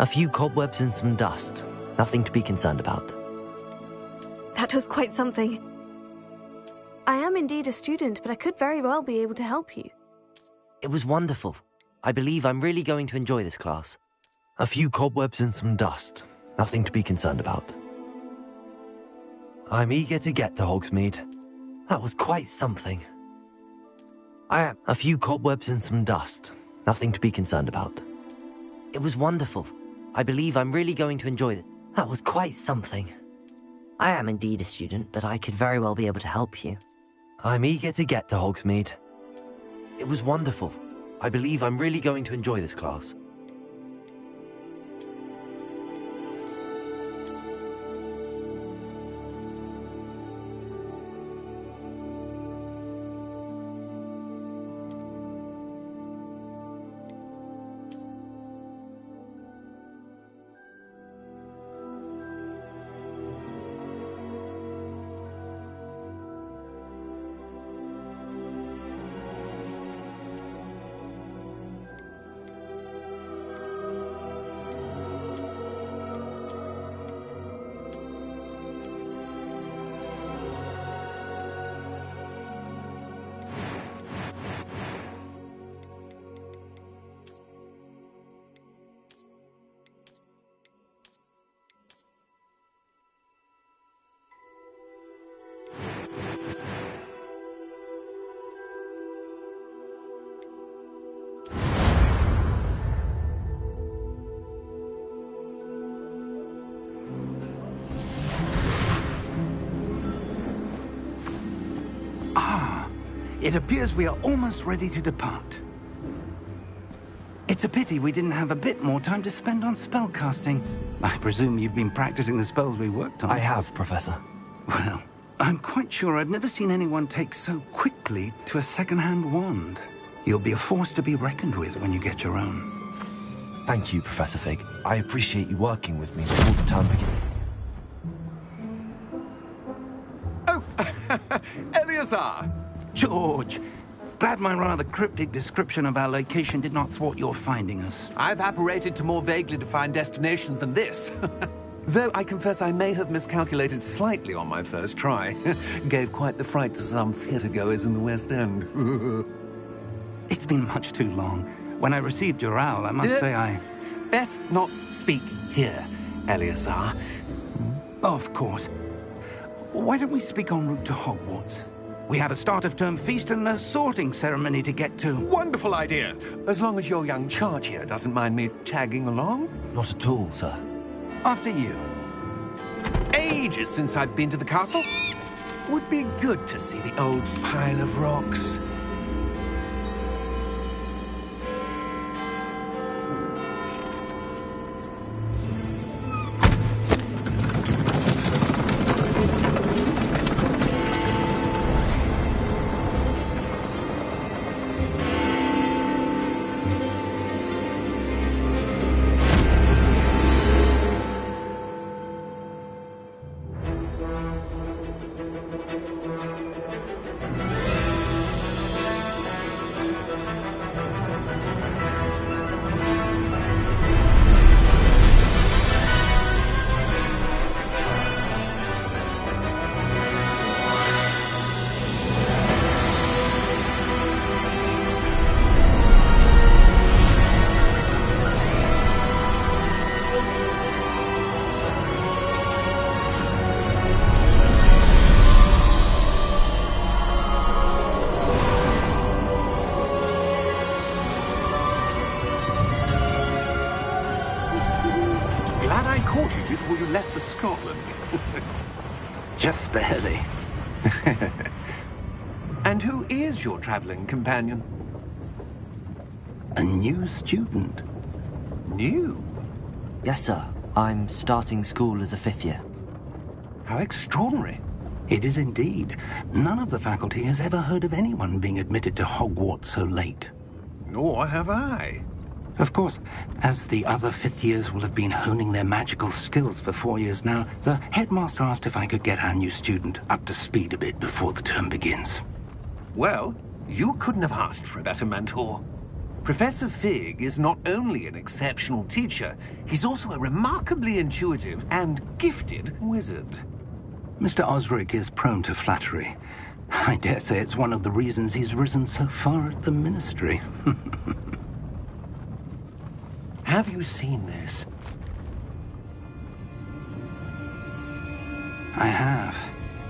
A few cobwebs and some dust. Nothing to be concerned about. That was quite something. I am indeed a student, but I could very well be able to help you. It was wonderful. I believe I'm really going to enjoy this class. A few cobwebs and some dust. Nothing to be concerned about. I'm eager to get to Hogsmeade. That was quite something. A few cobwebs and some dust. Nothing to be concerned about. It was wonderful. I believe I'm really going to enjoy it. That was quite something. I am indeed a student, but I could very well be able to help you. I'm eager to get to Hogsmeade. It was wonderful. I believe I'm really going to enjoy this class. It appears we are almost ready to depart. It's a pity we didn't have a bit more time to spend on spellcasting. I presume you've been practicing the spells we worked on. I have, Professor. Well, I'm quite sure I've never seen anyone take so quickly to a second-hand wand. You'll be a force to be reckoned with when you get your own. Thank you, Professor Fig. I appreciate you working with me before the term begins. Oh, Eleazar! George, glad my rather cryptic description of our location did not thwart your finding us. I've apparated to more vaguely defined destinations than this. Though I confess I may have miscalculated slightly on my first try. Gave quite the fright to some theatre-goers in the West End. It's been much too long. When I received your owl, I must say I... Best not speak here, Eleazar. Of course. Why don't we speak en route to Hogwarts? We have a start-of-term feast and a sorting ceremony to get to. Wonderful idea! As long as your young charge here doesn't mind me tagging along. Not at all, sir. After you. Ages since I've been to the castle. Would be good to see the old pile of rocks. Before you left for Scotland. Just barely. And who is your traveling companion? A new student. New? Yes, sir. I'm starting school as a 5th year. How extraordinary. It is indeed. None of the faculty has ever heard of anyone being admitted to Hogwarts so late. Nor have I. Of course, as the other 5th years will have been honing their magical skills for 4 years now, the headmaster asked if I could get our new student up to speed a bit before the term begins. Well, you couldn't have asked for a better mentor. Professor Fig is not only an exceptional teacher, he's also a remarkably intuitive and gifted wizard. Mr. Osric is prone to flattery. I dare say it's one of the reasons he's risen so far at the Ministry. Have you seen this? I have.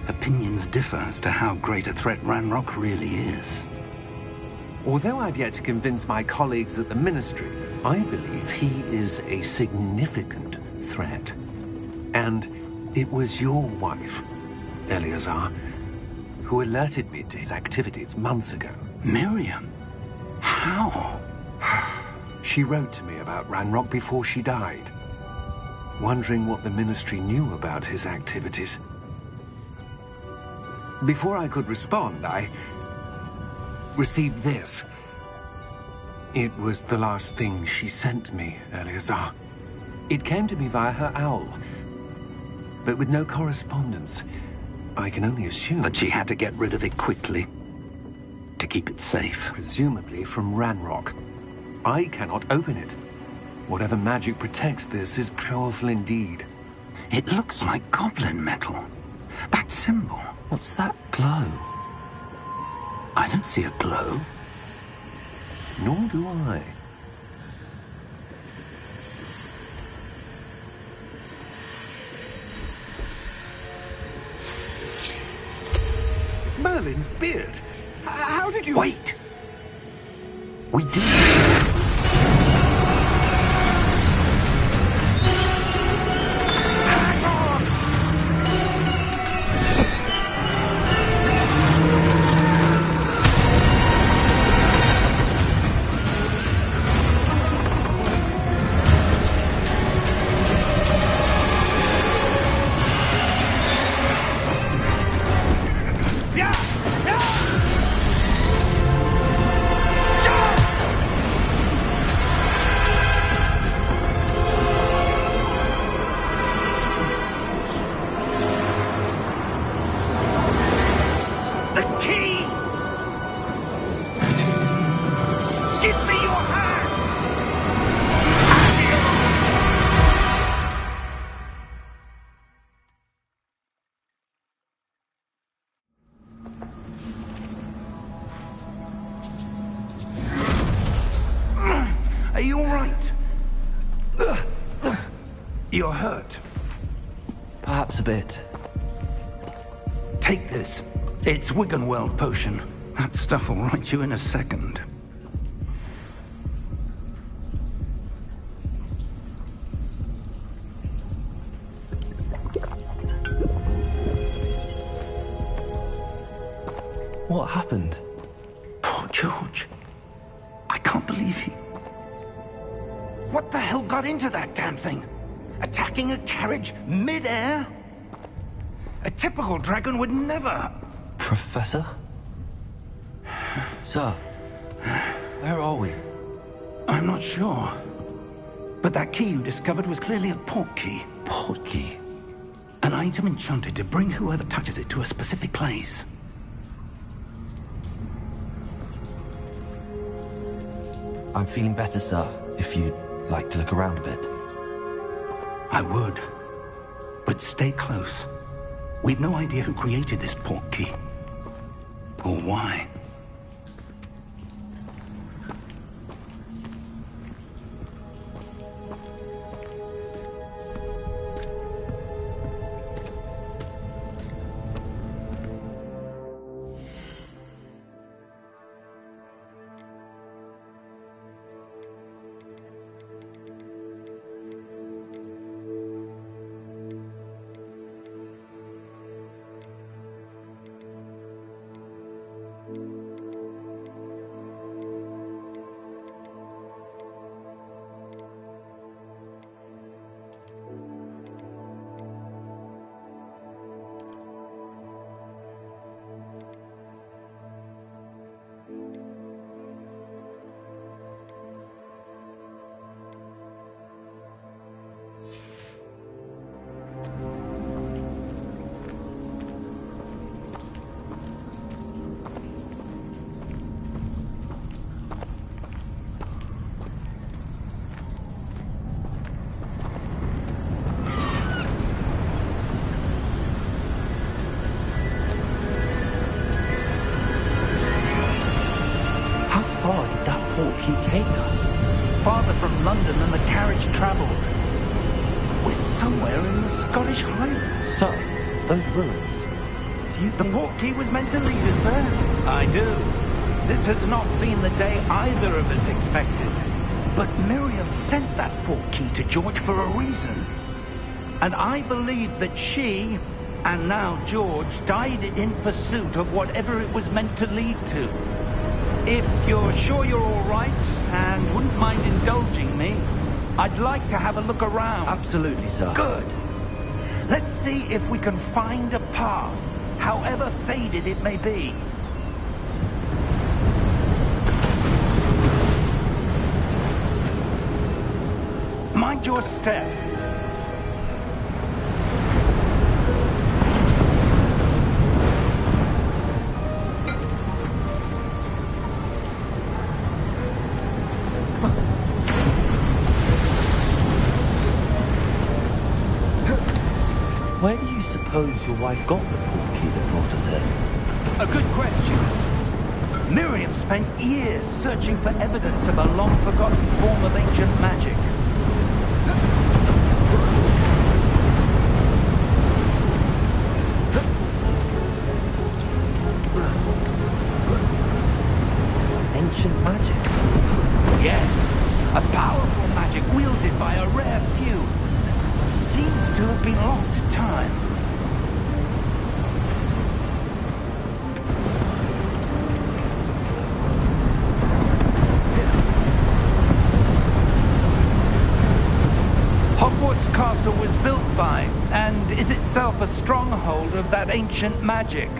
Opinions differ as to how great a threat Ranrock really is. Although I've yet to convince my colleagues at the Ministry, I believe he is a significant threat. And it was your wife, Eleazar, who alerted me to his activities months ago. Miriam? How? She wrote to me about Ranrock before she died, wondering what the Ministry knew about his activities. Before I could respond, I received this. It was the last thing she sent me, Eleazar. It came to me via her owl, but with no correspondence. I can only assume That she had to get rid of it quickly, to keep it safe. presumably from Ranrock. I cannot open it. Whatever magic protects this is powerful indeed. It looks like goblin metal. That symbol. What's that glow? I don't see a glow. Nor do I. Merlin's beard? How did you... Wait! We did. Hang on! Yeah! Yeah! Jump! The key! Give me your hand! Are you all right? You're hurt. Perhaps a bit. Take this. It's Wiggenweld potion. That stuff will right you in a second. What happened? Poor George. I can't believe he... What the hell got into that damn thing? Attacking a carriage mid-air? A typical dragon would never... Professor? Sir, where are we? I'm not sure. But that key you discovered was clearly a port key. Port key. An item enchanted to bring whoever touches it to a specific place. I'm feeling better, sir, if you'd like to look around a bit. I would. But stay close. We've no idea who created this port key. Or why. you he take us? Farther from London than the carriage travelled. We're somewhere in the Scottish Highlands. Sir, those ruins. Do you The think... portkey was meant to lead us there. I do. This has not been the day either of us expected. But Miriam sent that portkey to George for a reason. And I believe that she, and now George, died in pursuit of whatever it was meant to lead to. If you're sure you're all right, and wouldn't mind indulging me, I'd like to have a look around. Absolutely, sir. Good. Let's see if we can find a path, however faded it may be. Mind your step. Where do you suppose your wife got the portkey that brought us here? A good question. Miriam spent years searching for evidence of a long-forgotten form of ancient magic. Ancient magic? Yes, a powerful magic wielded by a rare few. Seems to have been lost to time. Hogwarts Castle was built by, and is itself a stronghold of that ancient magic.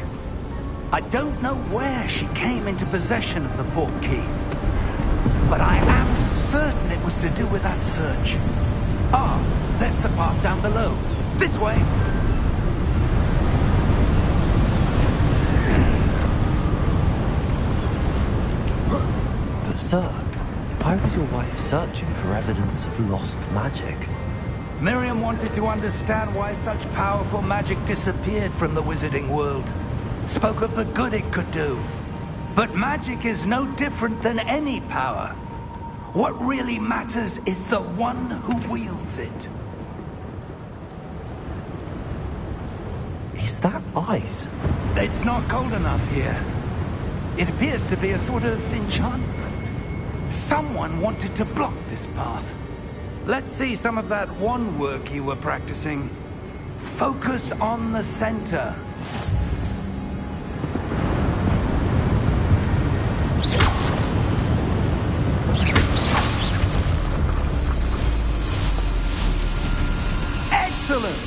I don't know where she came into possession of the portkey, but I am certain it was to do with that search. Ah, there's the path down below. This way. But sir, why was your wife searching for evidence of lost magic? Miriam wanted to understand why such powerful magic disappeared from the wizarding world. Spoke of the good it could do. But magic is no different than any power. What really matters is the one who wields it. Is that ice? It's not cold enough here. It appears to be a sort of enchantment. Someone wanted to block this path. Let's see some of that wand work you were practicing. Focus on the center. Excellent!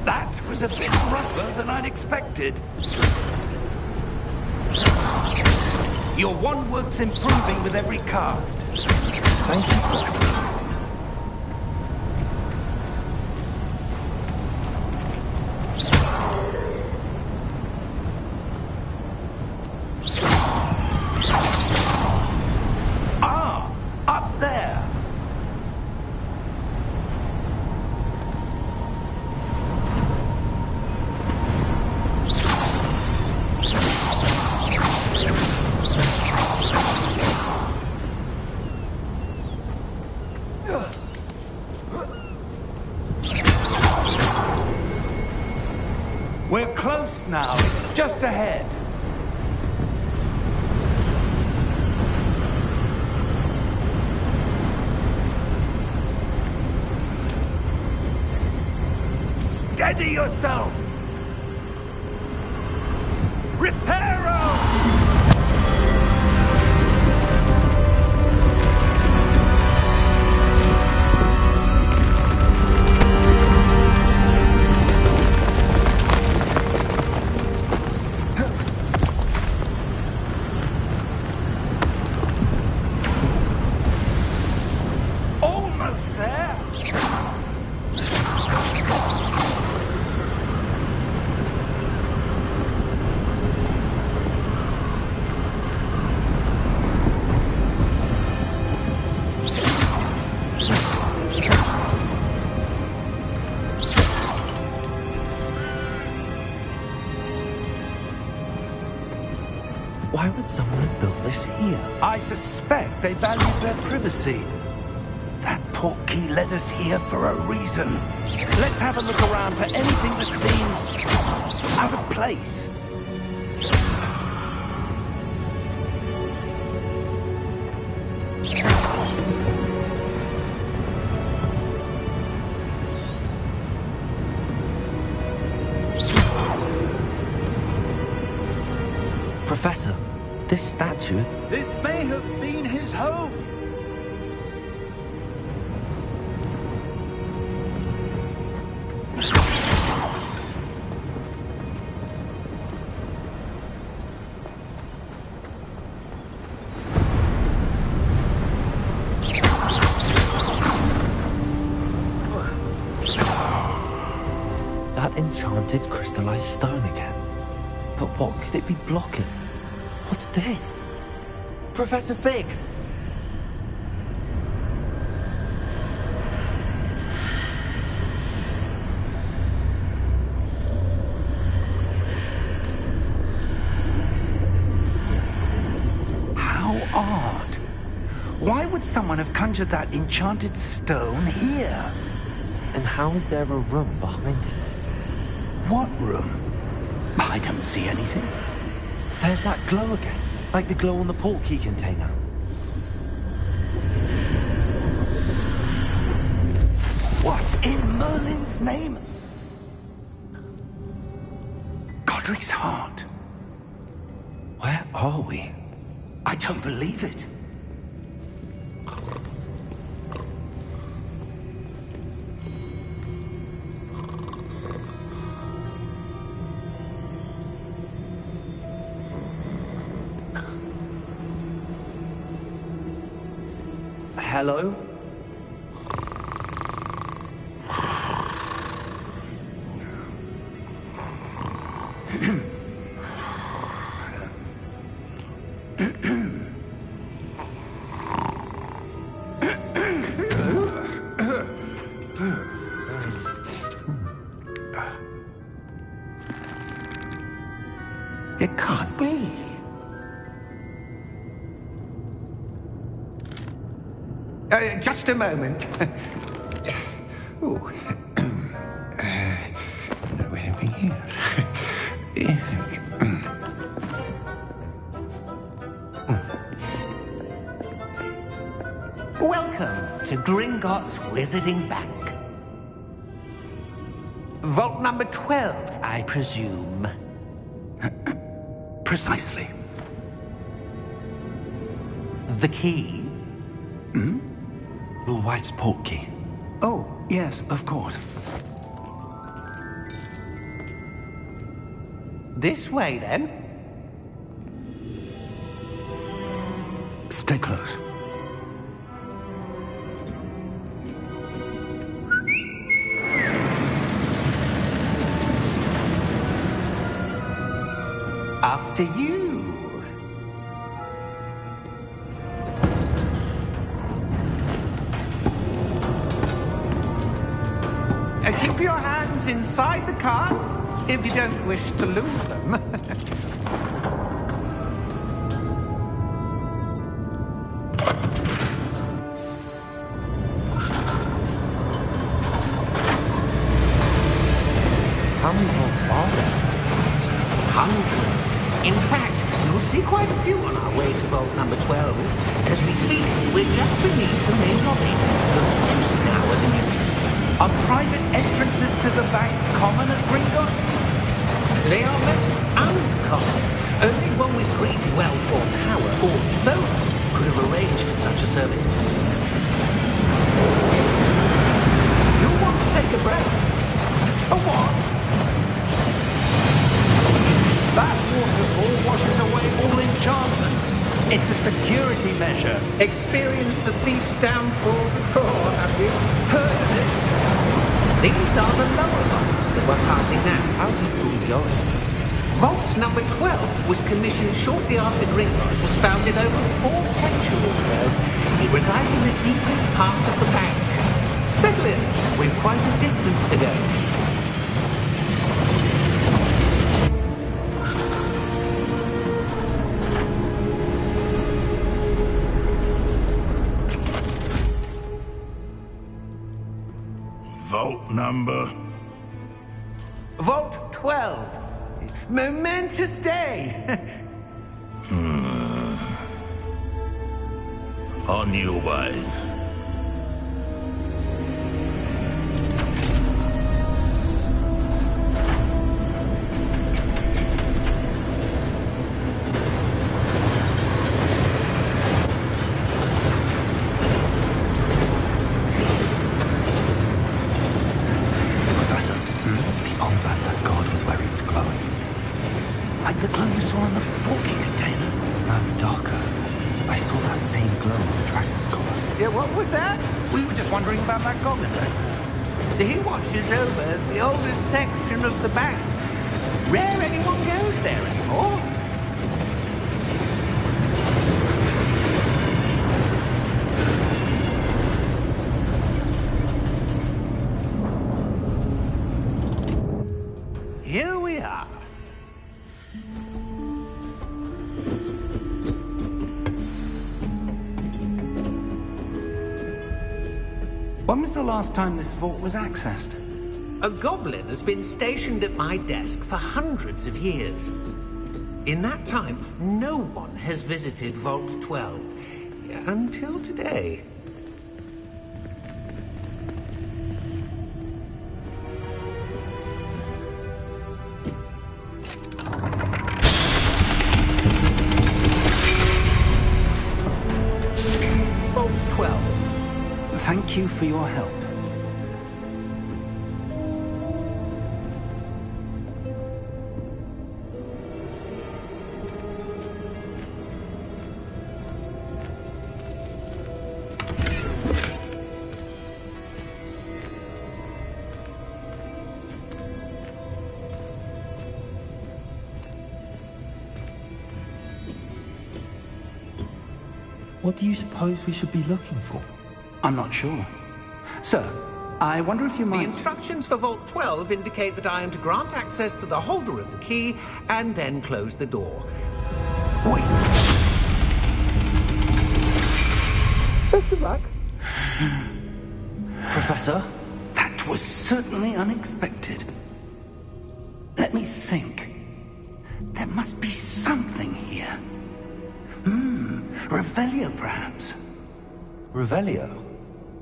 That was a bit rougher than I'd expected. Your wand work's improving with every cast. Thank you, sir. Ah, up there. We're close now. It's just ahead. Steady yourself! Reparo! Almost there! would someone have built this here? I suspect they valued their privacy. That portkey led us here for a reason. Let's have a look around for anything that seems out of place. Professor, this statue... This may have been his home. That enchanted crystallized stone again. But what could it be blocking? What's this? Professor Fig! How odd. Why would someone have conjured that enchanted stone here? And how is there a room behind it? What room? I don't see anything. There's that glow again, like the glow on the portkey container. What in Merlin's name? Godric's heart. Where are we? I don't believe it. Hello? It can't be. Just a moment. Ooh. Where are we here? Welcome to Gringotts Wizarding Bank. Vault number 12, I presume. Precisely. The key? Your wife's portkey. Oh, yes, of course. This way, then. Stay close. After you. Keep your hands inside the cart if you don't wish to lose them. How many vaults are there? Hundreds. In fact, you'll see quite a few on our way to vault number 12. As we speak, we're just beneath the main lobby. The vault you see now at the nearest. Are private entrances to the bank common at Gringotts? They are most uncommon. Only one with great wealth or power, or both, could have arranged for such a service. You'll want to take a breath. A what? That waterfall washes away all enchantments. It's a security measure. Experienced the thief's downfall before, have you? Heard of it? These are the lower vaults that we're passing now. How deep are we going? Vault number 12 was commissioned shortly after Gringotts was founded over 4 centuries ago. It resides in the deepest part of the bank. Settle in. We've quite a distance to go. Vault number? Vault 12. Momentous day. On your way. Professor, beyond that god was where he was glowing. Like the glow you saw on the porky container. No, darker. I saw that same glow on the dragon's collar. Yeah, what was that? We were just wondering about that goblin back there. He watches over the oldest section of the bank. Rare anyone goes there anymore. Here we are. When was the last time this vault was accessed? A goblin has been stationed at my desk for hundreds of years. In that time, no one has visited Vault 12. Until today. Vault 12. Thank you for your help. What do you suppose we should be looking for? I'm not sure. Sir, I wonder if you The might... instructions for Vault 12 indicate that I am to grant access to the holder of the key and then close the door. Wait! Best of luck. Professor? That was certainly unexpected. Let me think. There must be something here. Revelio, perhaps? Revelio?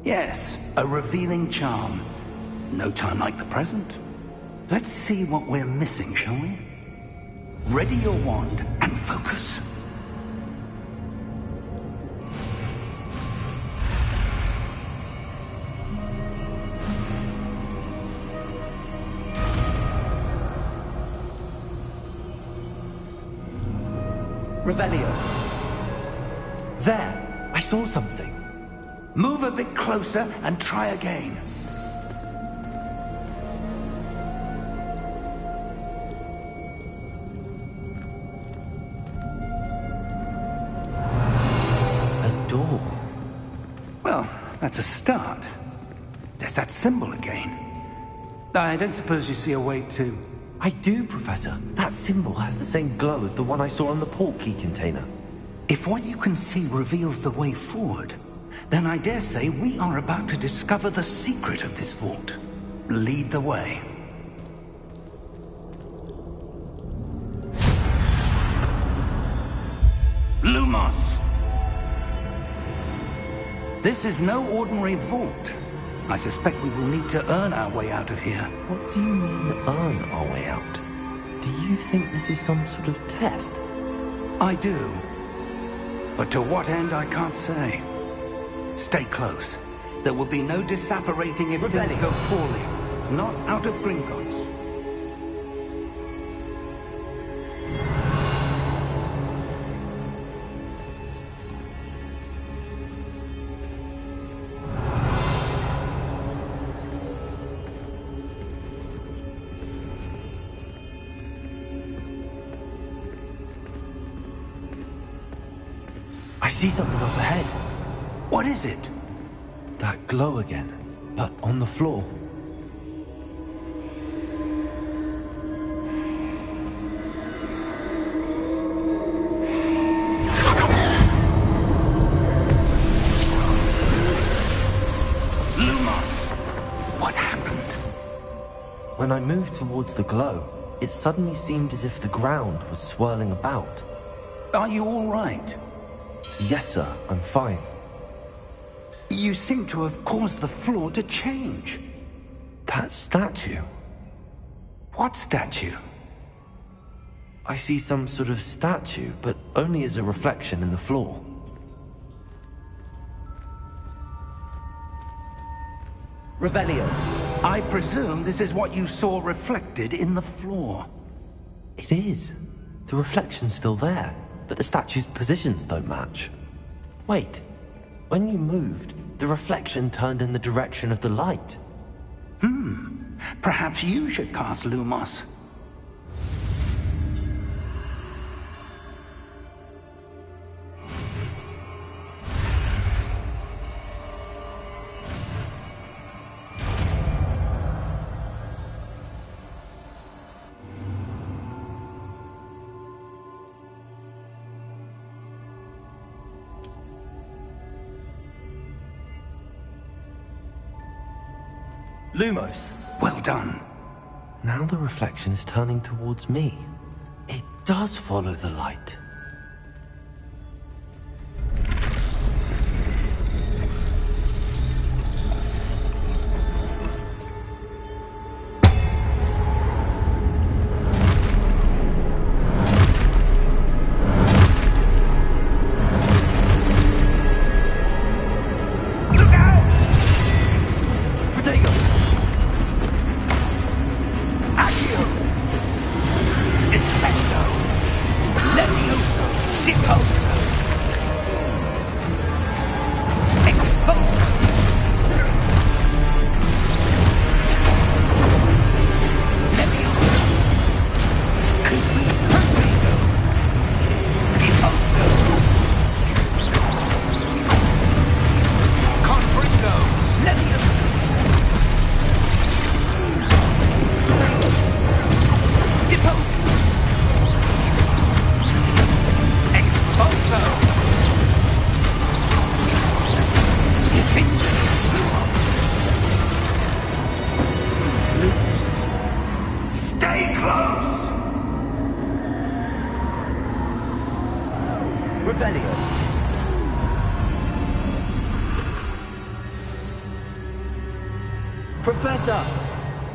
Yes, a revealing charm. No time like the present. Let's see what we're missing, shall we? Ready your wand and focus. Revelio. There! I saw something. Move a bit closer and try again. A door. Well, that's a start. There's that symbol again. I don't suppose you see a way to... I do, Professor. That symbol has the same glow as the one I saw on the port key container. If what you can see reveals the way forward, then I dare say we are about to discover the secret of this vault. Lead the way. Lumos! This is no ordinary vault. I suspect we will need to earn our way out of here. What do you mean, earn our way out? Do you think this is some sort of test? I do. But to what end, I can't say. Stay close. There will be no disapparating if things go poorly. Not out of Gringotts. I see something up ahead. What is it? That glow again, but on the floor. Lumos! What happened? When I moved towards the glow, it suddenly seemed as if the ground was swirling about. Are you all right? Yes, sir, I'm fine. You seem to have caused the floor to change. That statue? What statue? I see some sort of statue, but only as a reflection in the floor. Revelio. I presume this is what you saw reflected in the floor. It is. The reflection's still there, but the statue's positions don't match. Wait. When you moved, the reflection turned in the direction of the light. Perhaps you should cast Lumos. Lumos. Well done. Now the reflection is turning towards me. It does follow the light.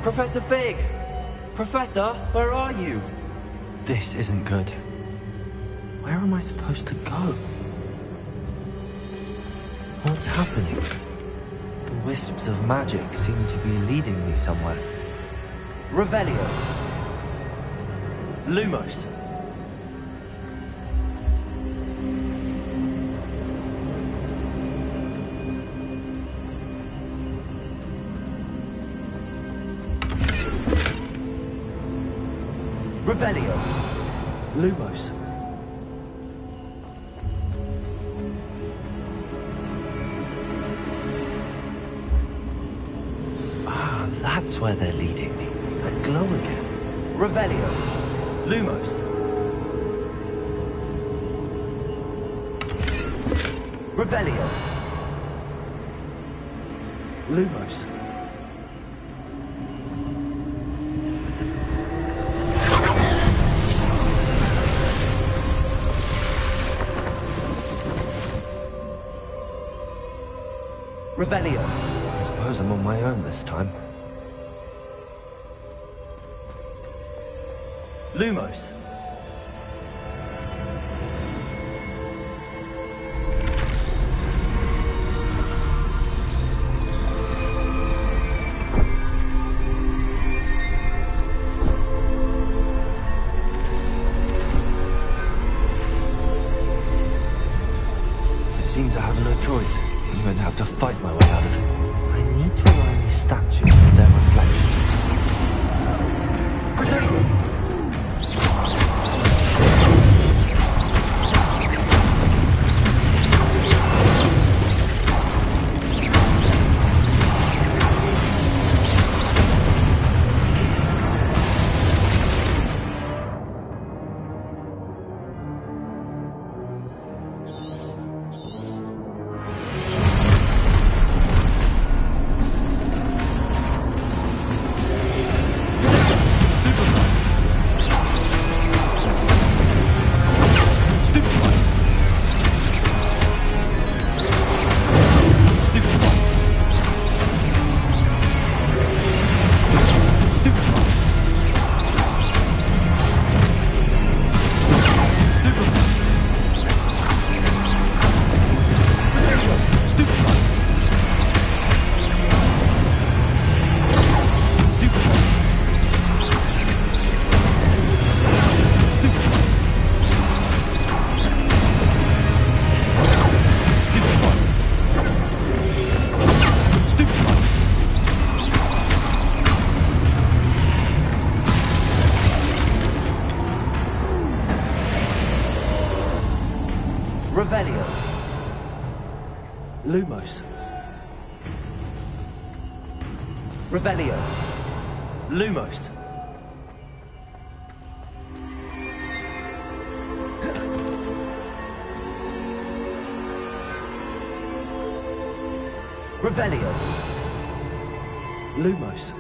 Professor Fig! Professor, where are you? This isn't good. Where am I supposed to go? What's happening? The wisps of magic seem to be leading me somewhere. Revelio. Lumos. Revelio. Lumos. Ah, that's where they're leading me. That glow again. Revelio. Lumos. Revelio. Lumos. Revelio. I suppose I'm on my own this time. Lumos. It seems I have no choice. I'm going to have to fight my way out of it. I need to align these statues with their reflections. Protect them! Lumos. Revelio. Lumos. Revelio. Lumos.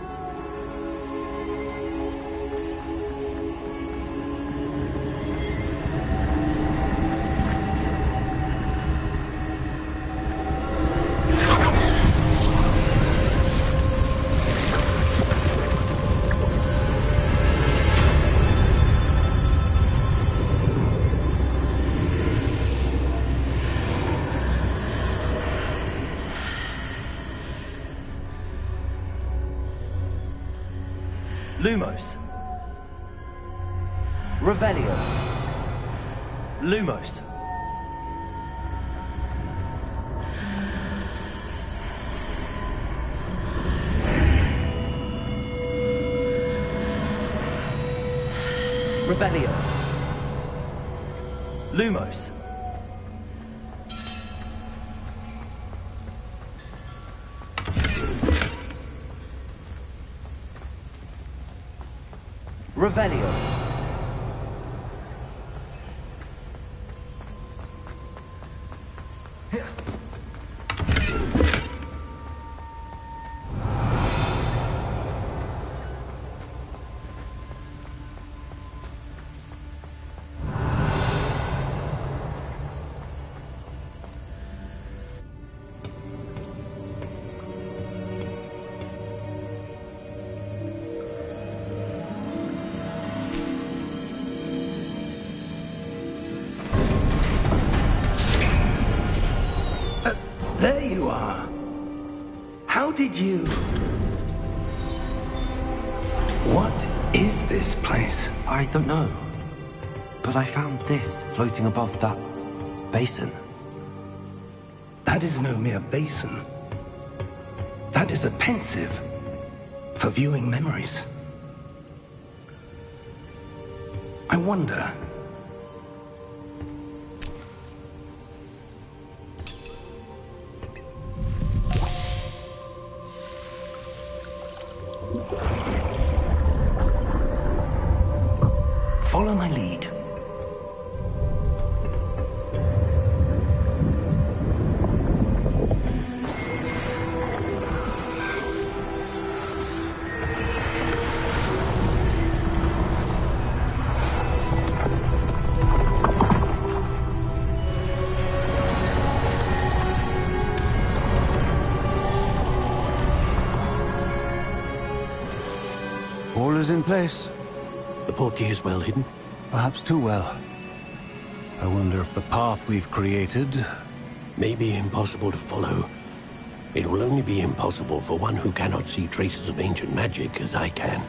Lumos. Revelio. Lumos. Revelio. Lumos. Revelio. There you are. How did you... What is this place? I don't know. But I found this floating above that basin. That is no mere basin. That is a pensive for viewing memories. I wonder... Follow my lead. All is in place. The portkey is well hidden. Perhaps too well. I wonder if the path we've created... May be impossible to follow. It will only be impossible for one who cannot see traces of ancient magic as I can.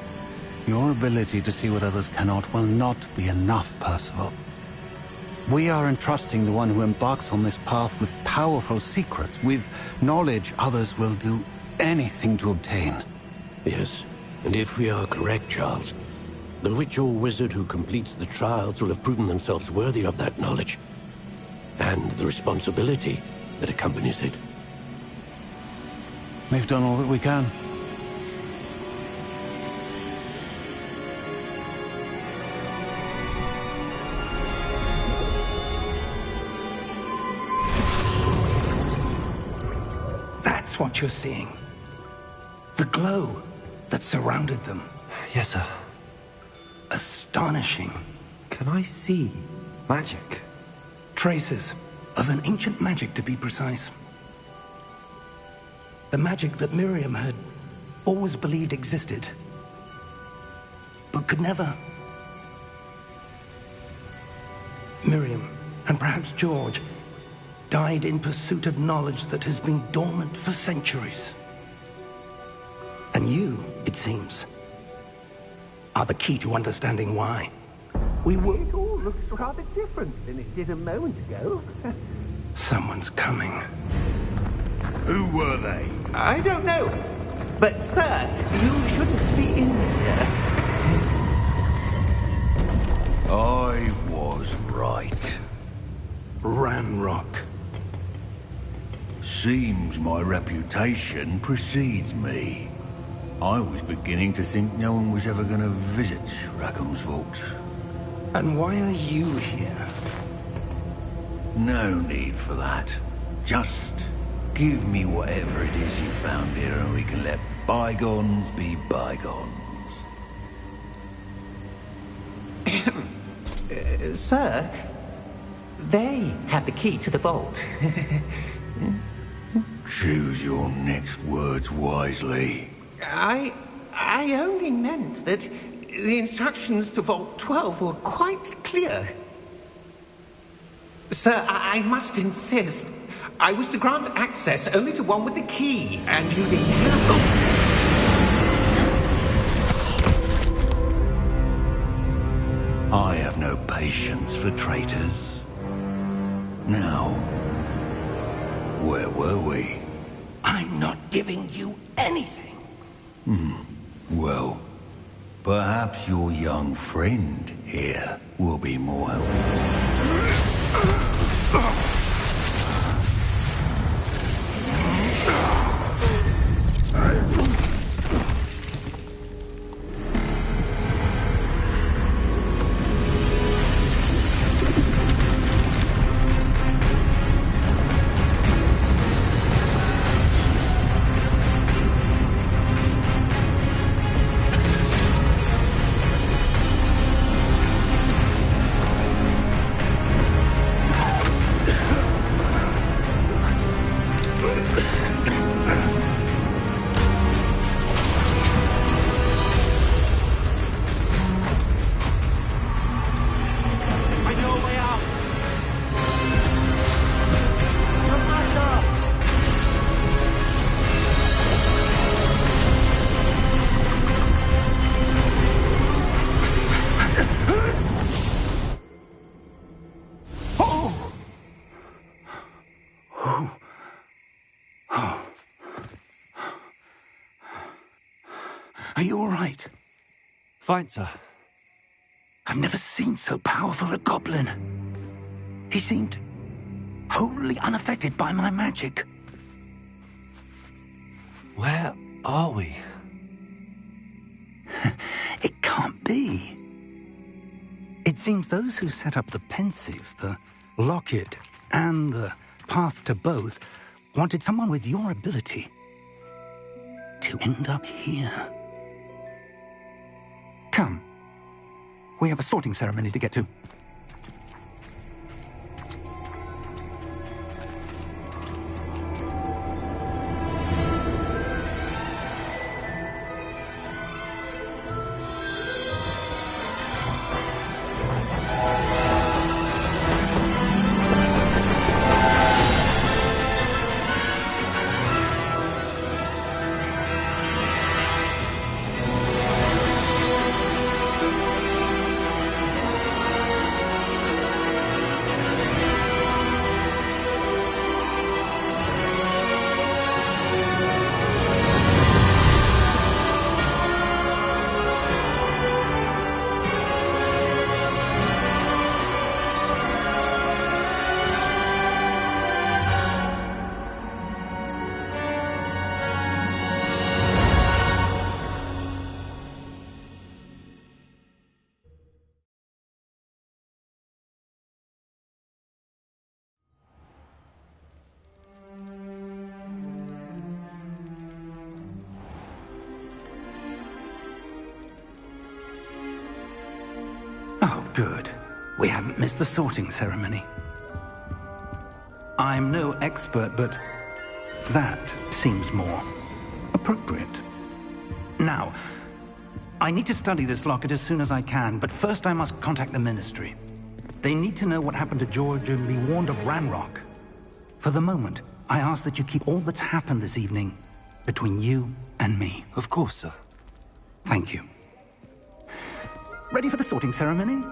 Your ability to see what others cannot will not be enough, Percival. We are entrusting the one who embarks on this path with powerful secrets, with knowledge others will do anything to obtain. Yes, and if we are correct, Charles, the witch or wizard who completes the trials will have proven themselves worthy of that knowledge, and the responsibility that accompanies it. We've done all that we can. That's what you're seeing. The glow that surrounded them. Yes, sir. Astonishing. Can I see magic? Traces of an ancient magic, to be precise. The magic that Miriam had always believed existed, but could never. Miriam, and perhaps George, died in pursuit of knowledge that has been dormant for centuries. And you, it seems, are the key to understanding why. We were... It all looks rather different than it did a moment ago. Someone's coming. Who were they? I don't know. But, sir, you shouldn't be in here. I was right. Ranrock. Seems my reputation precedes me. I was beginning to think no one was ever going to visit Rackham's vault. And why are you here? No need for that. Just give me whatever it is you found here and we can let bygones be bygones. Sir, they have the key to the vault. Choose your next words wisely. I only meant that the instructions to Vault 12 were quite clear. Sir, I must insist. I was to grant access only to one with the key, and you didn't have I have no patience for traitors. Now, where were we? I'm not giving you anything. Well, perhaps your young friend here will be more helpful. Are you all right? Fine, sir. I've never seen so powerful a goblin. He seemed wholly unaffected by my magic. Where are we? It can't be. It seems those who set up the pensive, the locket, and the path to both wanted someone with your ability to end up here. Come. We have a sorting ceremony to get to. Oh, good. We haven't missed the sorting ceremony. I'm no expert, but that seems more appropriate. Now, I need to study this locket as soon as I can, but first I must contact the Ministry. They need to know what happened to George and be warned of Ranrock. For the moment, I ask that you keep all that's happened this evening between you and me. Of course, sir. Thank you. Ready for the sorting ceremony?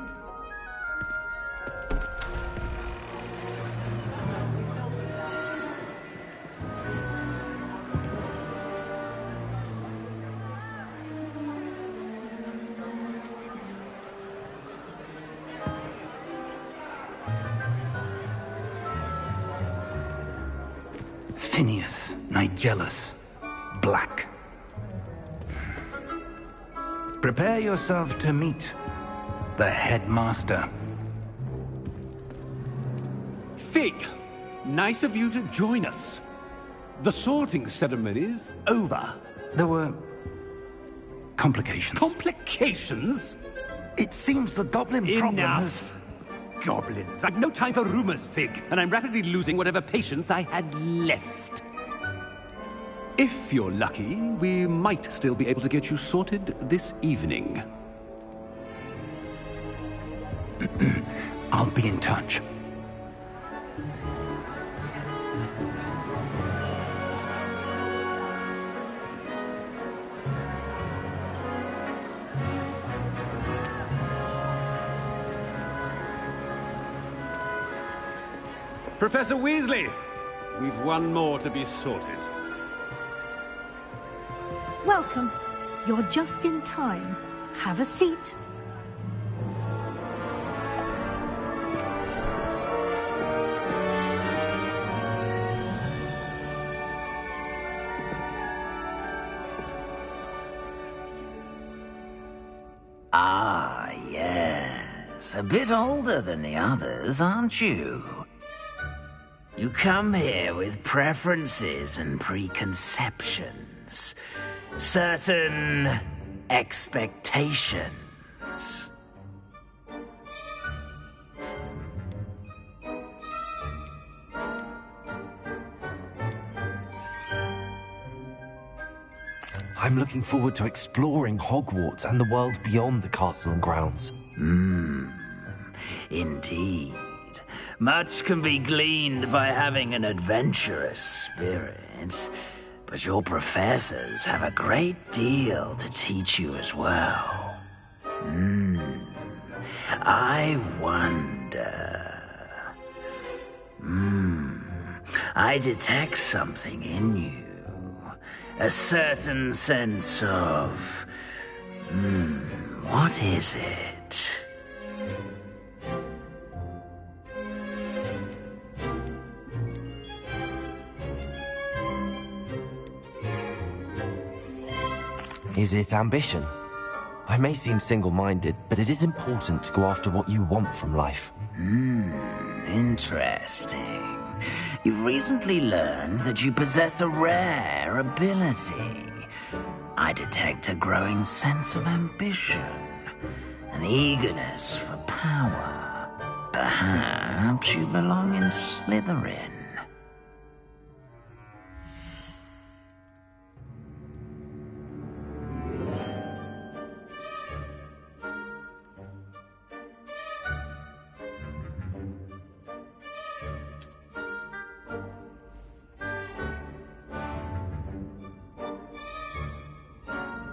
jealous, black. Prepare yourself to meet the headmaster. Fig, nice of you to join us. The sorting ceremony's over. There were complications. Complications? It seems the goblin problem has... Enough! Goblins. I've no time for rumors, Fig, and I'm rapidly losing whatever patience I had left. If you're lucky, we might still be able to get you sorted this evening. I'll be in touch. Professor Weasley, we've one more to be sorted. Welcome. You're just in time. Have a seat. Ah, yes. A bit older than the others, aren't you? You come here with preferences and preconceptions. Certain expectations. I'm looking forward to exploring Hogwarts and the world beyond the castle and grounds. Indeed. Much can be gleaned by having an adventurous spirit, but your professors have a great deal to teach you as well. I wonder... I detect something in you. A certain sense of... what is it? Is it ambition? I may seem single-minded, but it is important to go after what you want from life. Interesting. You've recently learned that you possess a rare ability. I detect a growing sense of ambition, an eagerness for power. Perhaps you belong in Slytherin.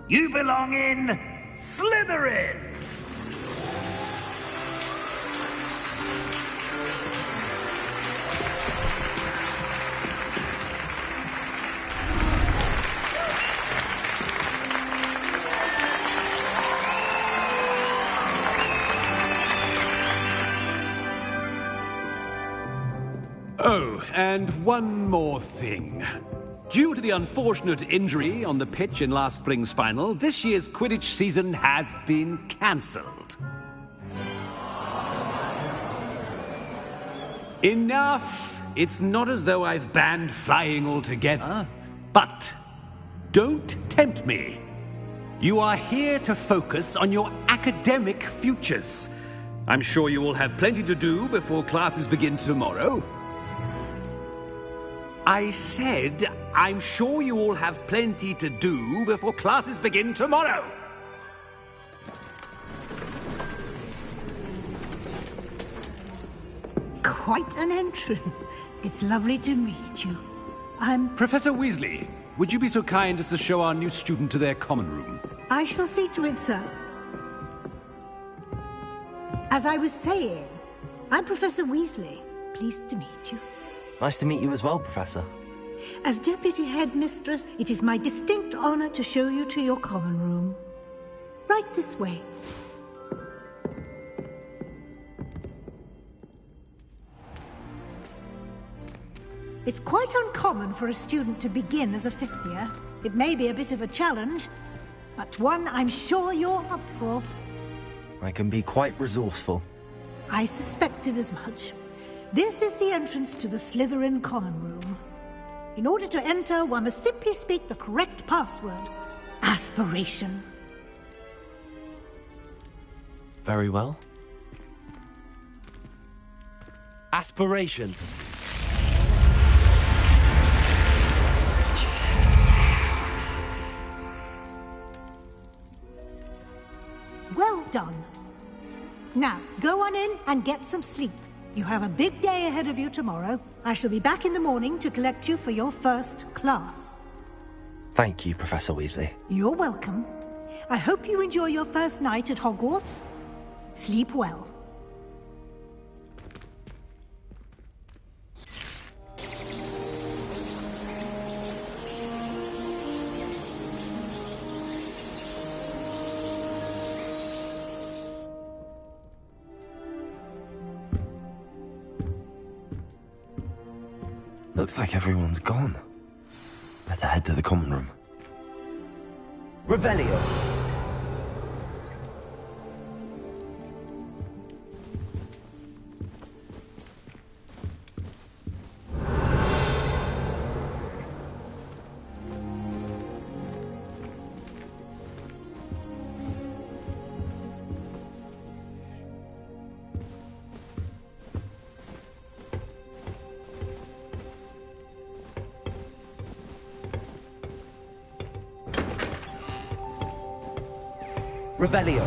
You belong in Slytherin! Oh, and one more thing. Due to the unfortunate injury on the pitch in last spring's final, this year's Quidditch season has been cancelled. Enough! It's not as though I've banned flying altogether, but don't tempt me. You are here to focus on your academic futures. I'm sure you will have plenty to do before classes begin tomorrow. I said, I'm sure you all have plenty to do before classes begin tomorrow. Quite an entrance. It's lovely to meet you. I'm... Professor Weasley, would you be so kind as to show our new student to their common room? I shall see to it, sir. As I was saying, I'm Professor Weasley. Pleased to meet you. Nice to meet you as well, Professor. As Deputy Headmistress, it is my distinct honor to show you to your common room. Right this way. It's quite uncommon for a student to begin as a fifth year. It may be a bit of a challenge, but one I'm sure you're up for. I can be quite resourceful. I suspected as much. This is the entrance to the Slytherin Common Room. In order to enter, one must simply speak the correct password. Aspiration. Very well. Aspiration. Well done. Now, go on in and get some sleep. You have a big day ahead of you tomorrow. I shall be back in the morning to collect you for your first class. Thank you, Professor Weasley. You're welcome. I hope you enjoy your first night at Hogwarts. Sleep well. Looks like everyone's gone. Better head to the common room. Revelio! Revelio.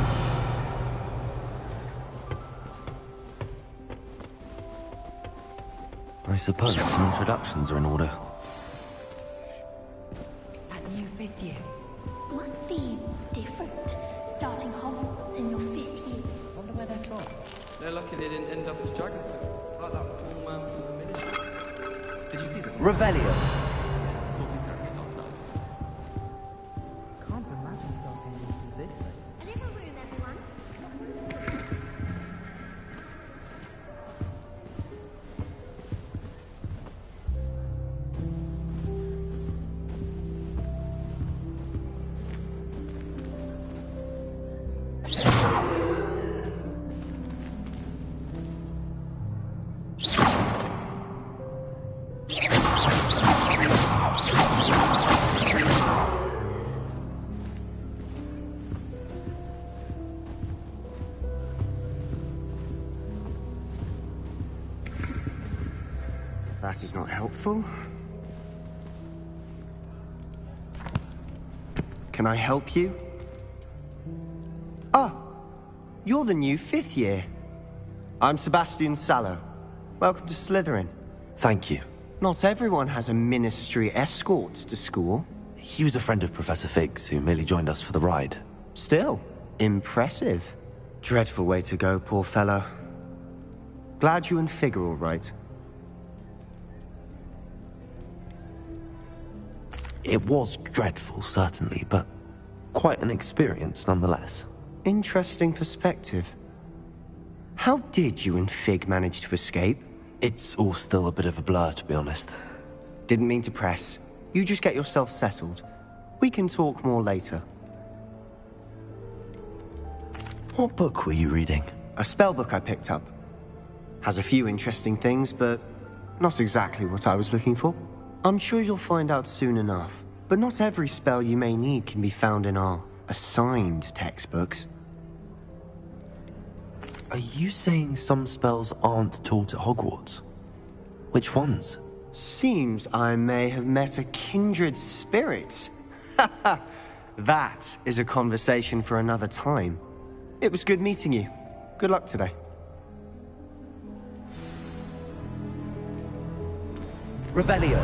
I suppose some introductions are in order. It's that new fifth year. Must be different, starting Hogwarts in your fifth year. Wonder where they're from. They're lucky they didn't end up as dragonflies, like that poor man from the ministry. Did you see them? Revelio. Yeah, sorting therapy last night. Can't imagine starting into this thing. A little room, everyone. That is not helpful. Can I help you? Ah, you're the new fifth year. I'm Sebastian Sallow. Welcome to Slytherin. Thank you. Not everyone has a ministry escort to school. He was a friend of Professor Fig's who merely joined us for the ride. Still, impressive. Dreadful way to go, poor fellow. Glad you and Fig are all right. It was dreadful, certainly, but quite an experience nonetheless. Interesting perspective. How did you and Fig manage to escape? It's all still a bit of a blur, to be honest. Didn't mean to press. You just get yourself settled. We can talk more later. What book were you reading? A spellbook I picked up. Has a few interesting things, but not exactly what I was looking for. I'm sure you'll find out soon enough. But not every spell you may need can be found in our assigned textbooks. Are you saying some spells aren't taught at Hogwarts? Which ones? Seems I may have met a kindred spirit. That is a conversation for another time. It was good meeting you. Good luck today. Revelio.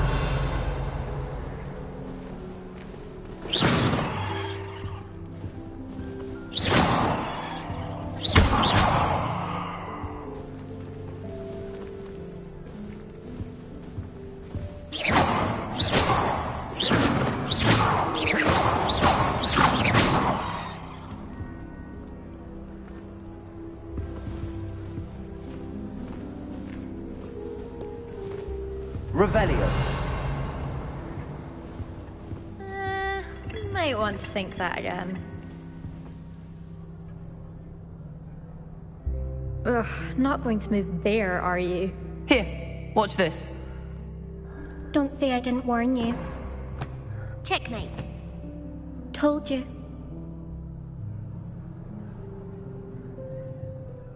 Revelio. Might want to think that again. Ugh, not going to move there, are you? Here, watch this. Don't say I didn't warn you. Checkmate. Told you.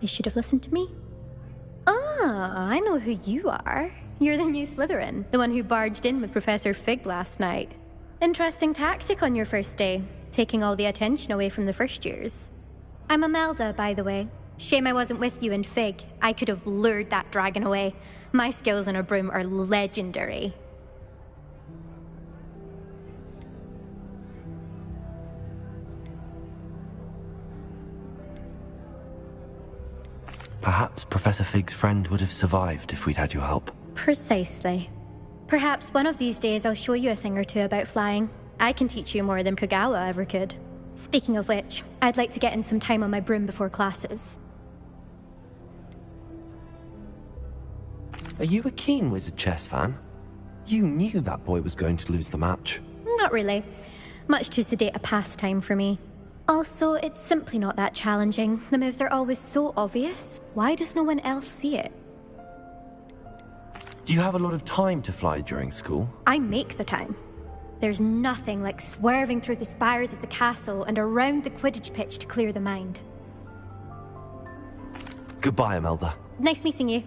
They should have listened to me. Ah, I know who you are. You're the new Slytherin, the one who barged in with Professor Fig last night. Interesting tactic on your first day, taking all the attention away from the first years. I'm Imelda, by the way. Shame I wasn't with you in Fig. I could have lured that dragon away. My skills on a broom are legendary. Perhaps Professor Fig's friend would have survived if we'd had your help. Precisely. Perhaps one of these days I'll show you a thing or two about flying. I can teach you more than Kagawa ever could. Speaking of which, I'd like to get in some time on my broom before classes. Are you a keen Wizard chess fan? You knew that boy was going to lose the match. Not really. Much too sedate a pastime for me. Also, it's simply not that challenging. The moves are always so obvious. Why does no one else see it? Do you have a lot of time to fly during school? I make the time. There's nothing like swerving through the spires of the castle and around the Quidditch pitch to clear the mind. Goodbye, Imelda. Nice meeting you.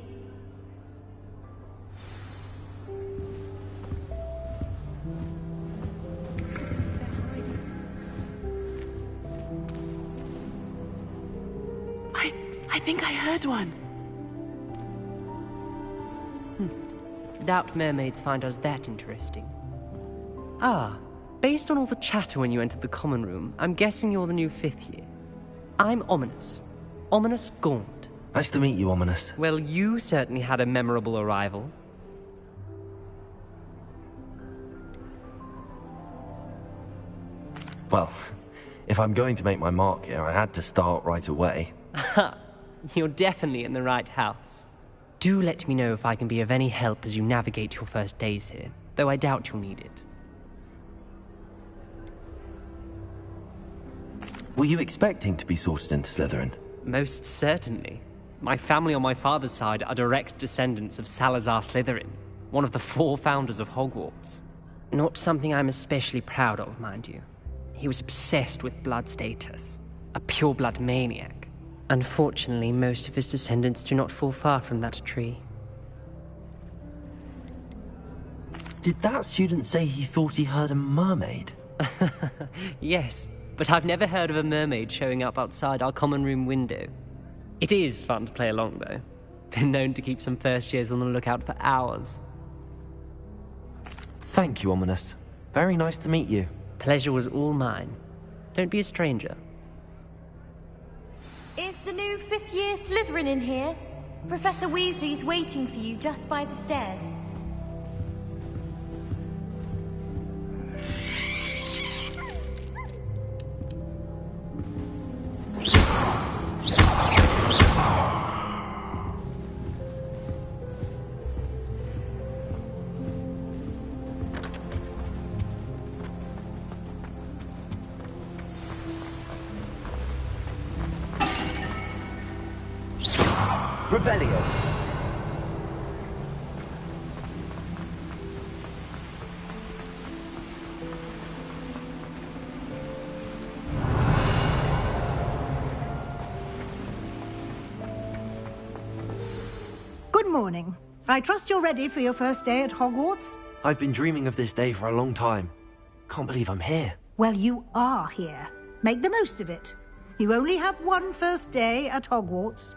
I think I heard one. Doubt mermaids find us that interesting. Ah, based on all the chatter when you entered the common room, I'm guessing you're the new 5th year. I'm Ominous. Ominous Gaunt. Nice to meet you, Ominous. Well, you certainly had a memorable arrival. Well, if I'm going to make my mark here, I had to start right away. Ha! You're definitely in the right house. Do let me know if I can be of any help as you navigate your first days here, though I doubt you'll need it. Were you expecting to be sorted into Slytherin? Most certainly. My family on my father's side are direct descendants of Salazar Slytherin, one of the 4 founders of Hogwarts. Not something I'm especially proud of, mind you. He was obsessed with blood status, a pure-blood maniac. Unfortunately, most of his descendants do not fall far from that tree. Did that student say he thought he heard a mermaid? Yes, but I've never heard of a mermaid showing up outside our common room window. It is fun to play along, though. Been known to keep some first years on the lookout for hours. Thank you, Ominous. Very nice to meet you. Pleasure was all mine. Don't be a stranger. Is the new 5th year Slytherin in here? Professor Weasley's waiting for you just by the stairs. Revelio. Good morning. I trust you're ready for your first day at Hogwarts? I've been dreaming of this day for a long time. Can't believe I'm here. Well, you are here. Make the most of it. You only have one first day at Hogwarts.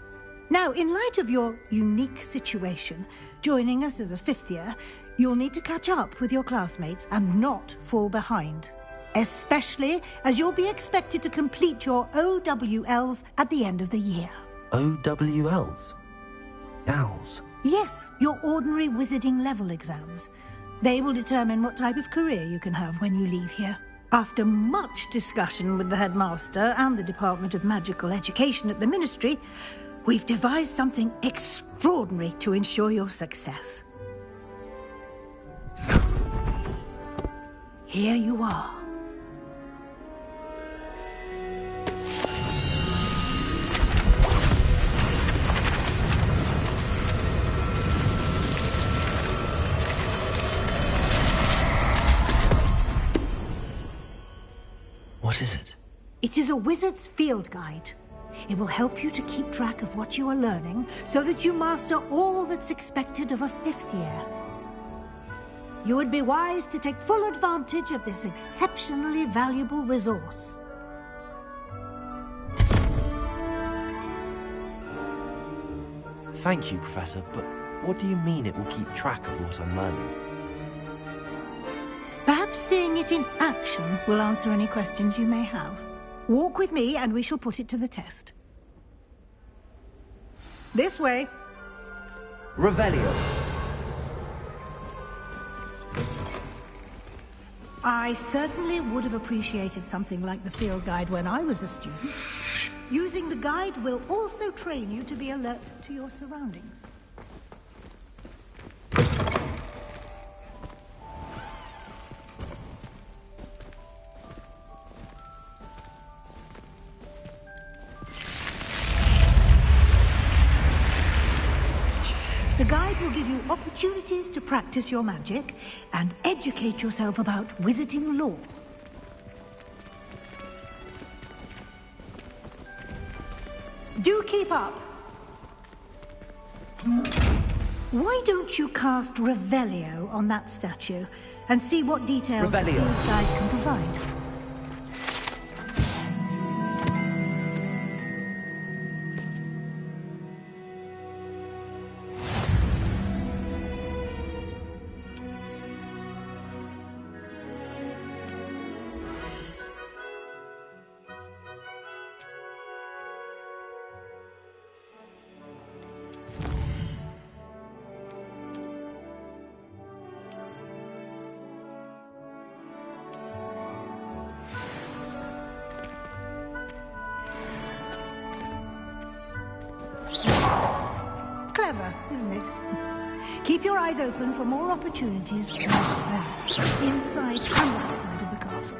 Now, in light of your unique situation, joining us as a 5th year, you'll need to catch up with your classmates and not fall behind. Especially as you'll be expected to complete your OWLs at the end of the year. OWLs? Owls? Yes, your ordinary wizarding level exams. They will determine what type of career you can have when you leave here. After much discussion with the headmaster and the Department of Magical Education at the Ministry, we've devised something extraordinary to ensure your success. here you are. What is it? It is a wizard's field guide. It will help you to keep track of what you are learning so that you master all that's expected of a 5th year. You would be wise to take full advantage of this exceptionally valuable resource. Thank you, Professor, but what do you mean it will keep track of what I'm learning? Perhaps seeing it in action will answer any questions you may have. Walk with me and we shall put it to the test. This way. Revelio. I certainly would have appreciated something like the field guide when I was a student. Using the guide will also train you to be alert to your surroundings. The guide will give you opportunities to practice your magic and educate yourself about wizarding lore. Do keep up. Why don't you cast Revelio on that statue and see what details the field guide can provide? Clever, isn't it? Keep your eyes open for more opportunities like that, inside and outside of the castle.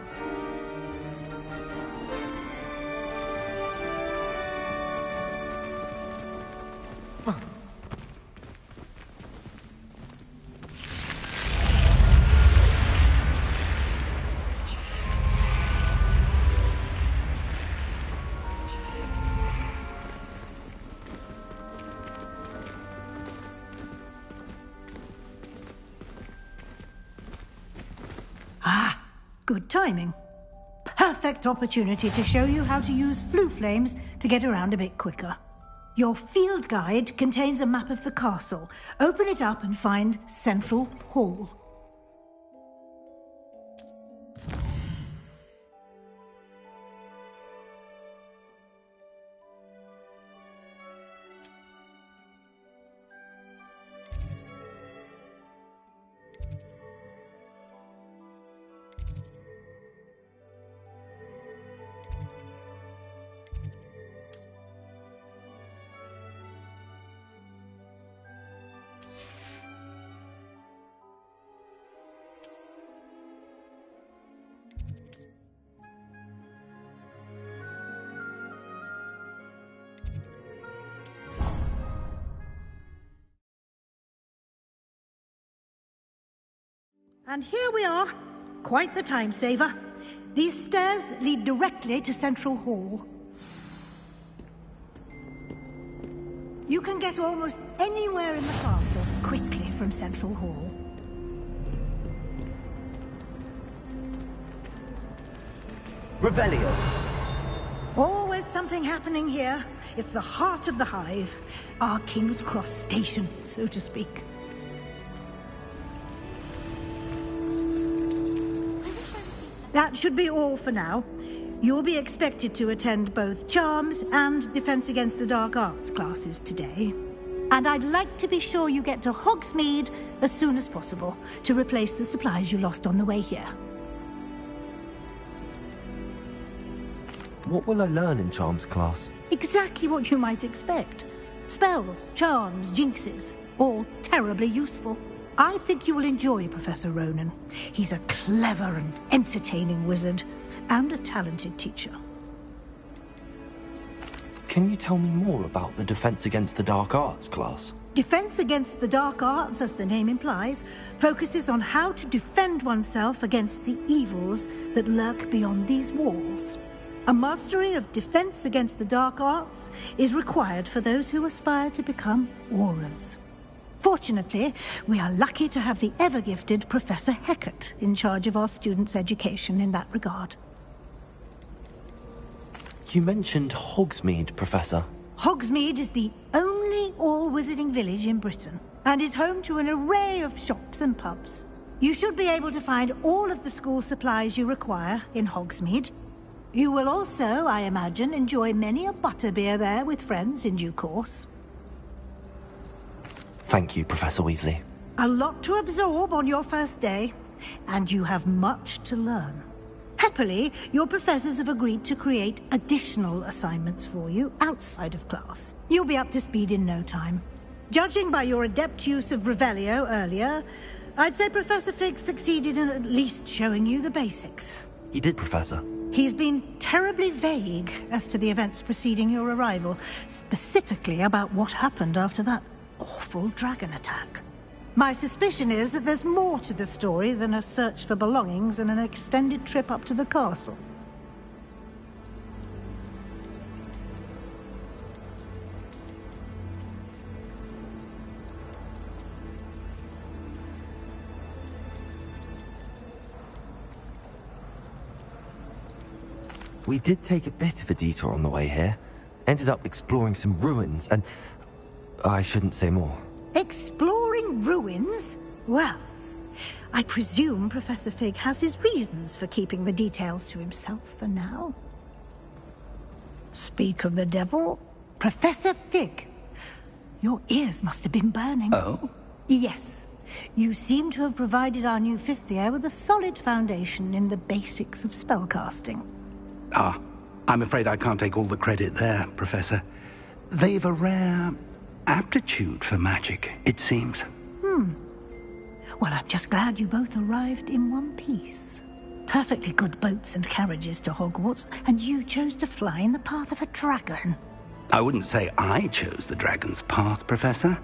Good timing. Perfect opportunity to show you how to use flue flames to get around a bit quicker. Your field guide contains a map of the castle. Open it up and find Central Hall. And here we are. Quite the time saver. These stairs lead directly to Central Hall. You can get almost anywhere in the castle quickly from Central Hall. Revelio. Always something happening here. It's the heart of the hive. Our King's Cross station, so to speak. That should be all for now. You'll be expected to attend both Charms and Defense Against the Dark Arts classes today. And I'd like to be sure you get to Hogsmeade as soon as possible to replace the supplies you lost on the way here. What will I learn in Charms class? Exactly what you might expect. Spells, charms, jinxes, all terribly useful. I think you will enjoy Professor Ronan. He's a clever and entertaining wizard, and a talented teacher. Can you tell me more about the Defense Against the Dark Arts class? Defense Against the Dark Arts, as the name implies, focuses on how to defend oneself against the evils that lurk beyond these walls. A mastery of Defense Against the Dark Arts is required for those who aspire to become Aurors. Fortunately, we are lucky to have the ever-gifted Professor Hecat in charge of our students' education in that regard. You mentioned Hogsmeade, Professor. Hogsmeade is the only all-wizarding village in Britain, and is home to an array of shops and pubs. You should be able to find all of the school supplies you require in Hogsmeade. You will also, I imagine, enjoy many a butterbeer there with friends in due course. Thank you, Professor Weasley. A lot to absorb on your first day, and you have much to learn. Happily, your professors have agreed to create additional assignments for you outside of class. You'll be up to speed in no time. Judging by your adept use of Revelio earlier, I'd say Professor Fig succeeded in at least showing you the basics. He did, Professor. He's been terribly vague as to the events preceding your arrival, specifically about what happened after that awful dragon attack. My suspicion is that there's more to the story than a search for belongings and an extended trip up to the castle. We did take a bit of a detour on the way here. Ended up exploring some ruins and... I shouldn't say more. Exploring ruins? Well, I presume Professor Fig has his reasons for keeping the details to himself for now. Speak of the devil, Professor Fig. Your ears must have been burning. Oh? Yes. You seem to have provided our new fifth year with a solid foundation in the basics of spellcasting. Ah, I'm afraid I can't take all the credit there, Professor. They've a rare aptitude for magic, it seems. Well, I'm just glad you both arrived in one piece. Perfectly good boats and carriages to Hogwarts, and you chose to fly in the path of a dragon. I wouldn't say I chose the dragon's path, Professor.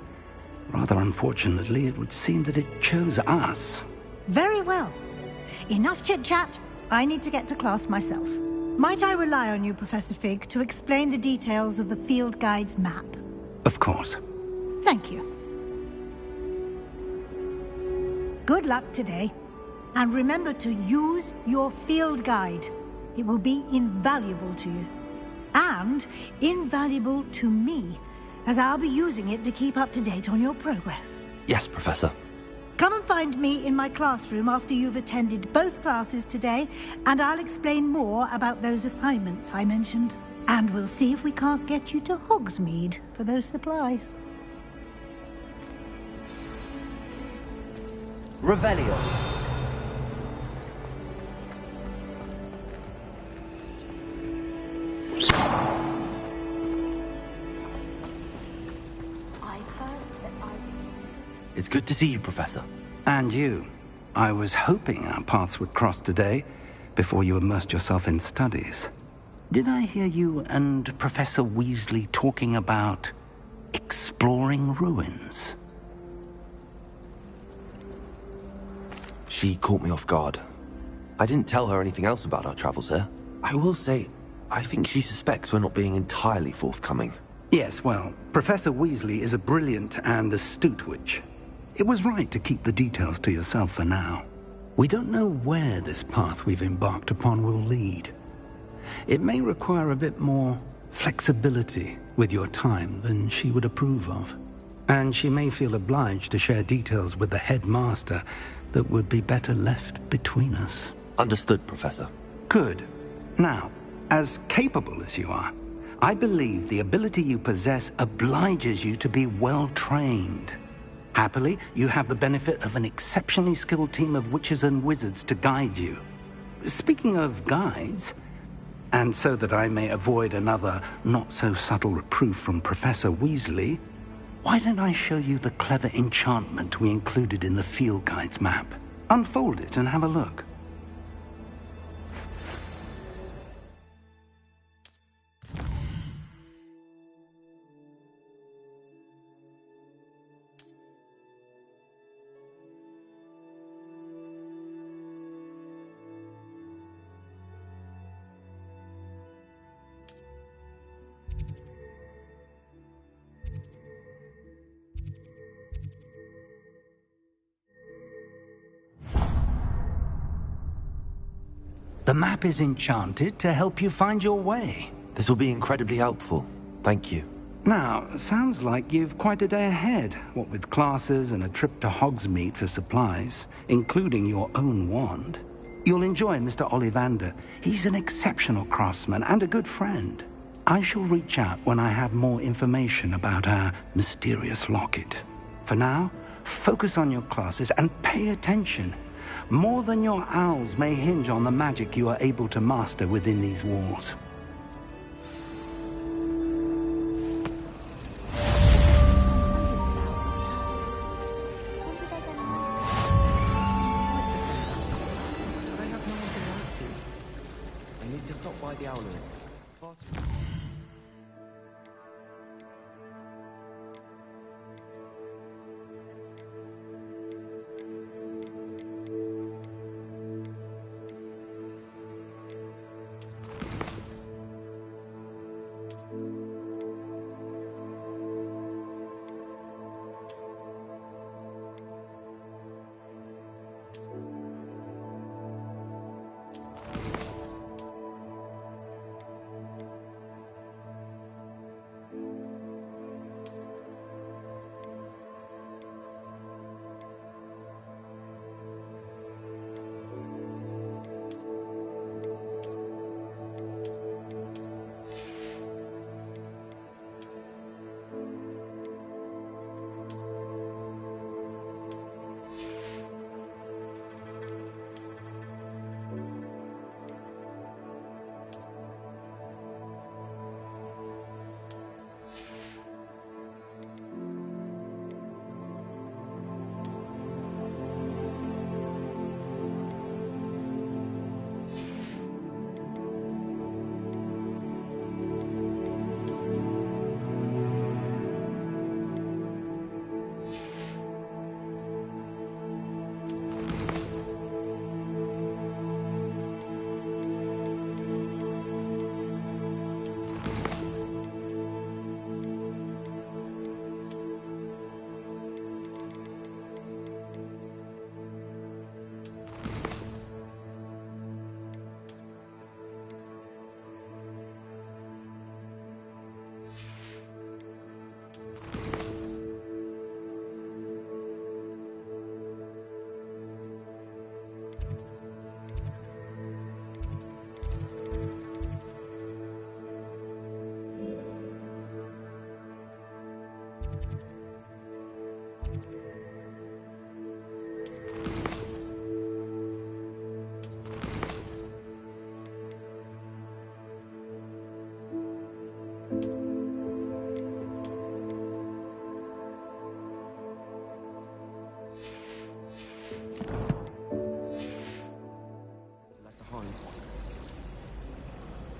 Rather unfortunately, it would seem that it chose us. Very well. Enough chit-chat. I need to get to class myself. Might I rely on you, Professor Fig, to explain the details of the field guide's map? Of course. Thank you. Good luck today. And remember to use your field guide. It will be invaluable to you. And invaluable to me, as I'll be using it to keep up to date on your progress. Yes, Professor. Come and find me in my classroom after you've attended both classes today, and I'll explain more about those assignments I mentioned. And we'll see if we can't get you to Hogsmeade for those supplies. Revelio. It's good to see you, Professor. And you. I was hoping our paths would cross today, before you immersed yourself in studies. Did I hear you and Professor Weasley talking about exploring ruins? She caught me off guard. I didn't tell her anything else about our travels here. I will say, I think she suspects we're not being entirely forthcoming. Yes, well, Professor Weasley is a brilliant and astute witch. It was right to keep the details to yourself for now. We don't know where this path we've embarked upon will lead. It may require a bit more flexibility with your time than she would approve of. And she may feel obliged to share details with the headmaster that would be better left between us. Understood, Professor. Good. Now, as capable as you are, I believe the ability you possess obliges you to be well-trained. Happily, you have the benefit of an exceptionally skilled team of witches and wizards to guide you. Speaking of guides, and so that I may avoid another not-so-subtle reproof from Professor Weasley, Why don't I show you the clever enchantment we included in the field guide's map? Unfold it and have a look. The map is enchanted to help you find your way. This will be incredibly helpful. Thank you. Now, sounds like you've quite a day ahead, what with classes and a trip to Hogsmeade for supplies, including your own wand. You'll enjoy Mr. Ollivander. He's an exceptional craftsman and a good friend. I shall reach out when I have more information about our mysterious locket. For now, focus on your classes and pay attention. More than your owls may hinge on the magic you are able to master within these walls. I need to stop by the owlery.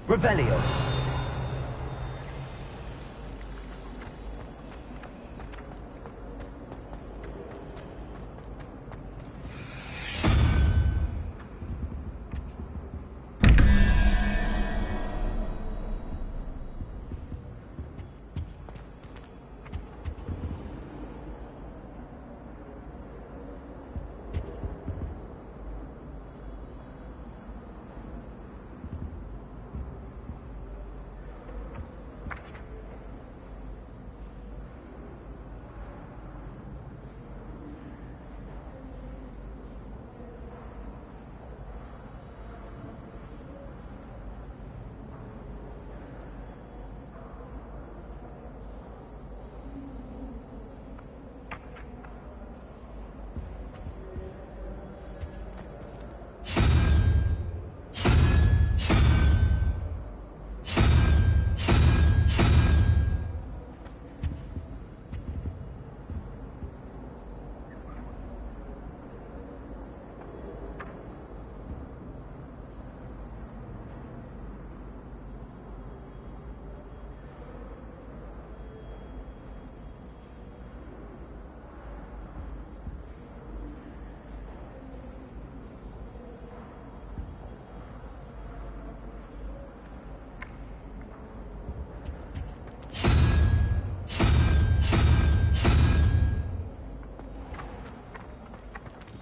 Revelio.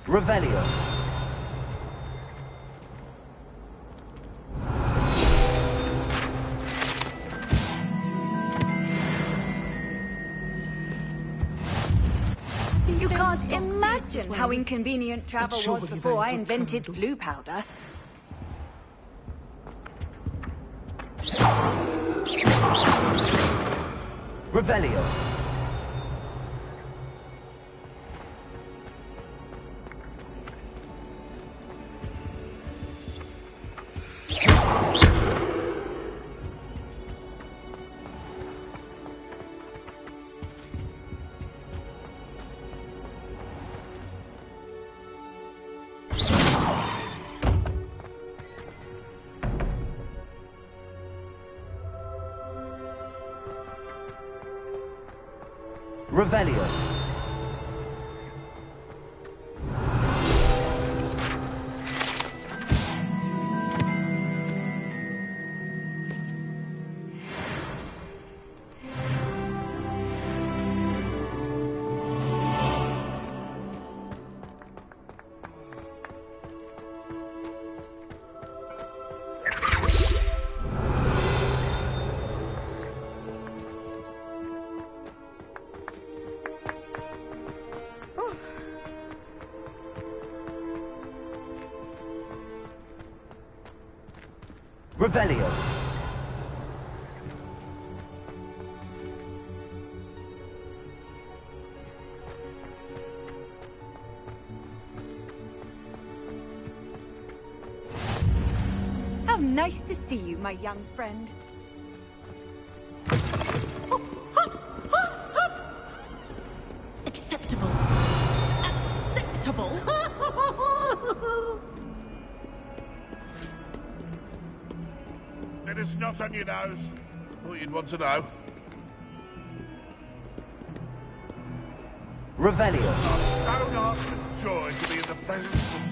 Revelio. You can't imagine how inconvenient travel was before I invented flu powder. Revelio. Revelio. Revelio. How nice to see you, my young friend. Acceptable. Acceptable. It is not on your nose. Thought you'd want to know. Revelio. Stone hearts with joy to be in the presence of...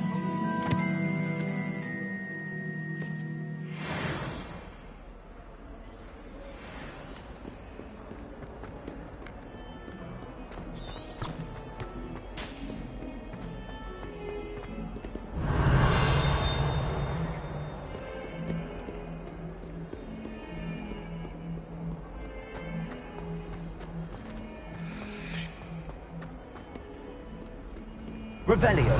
Revelio.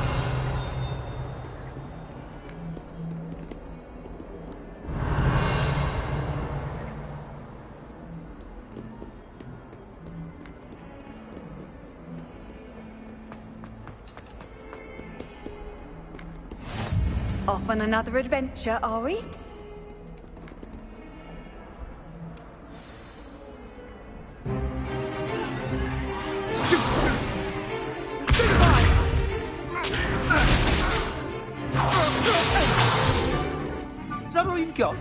Off on another adventure, are we? Is that all you've got?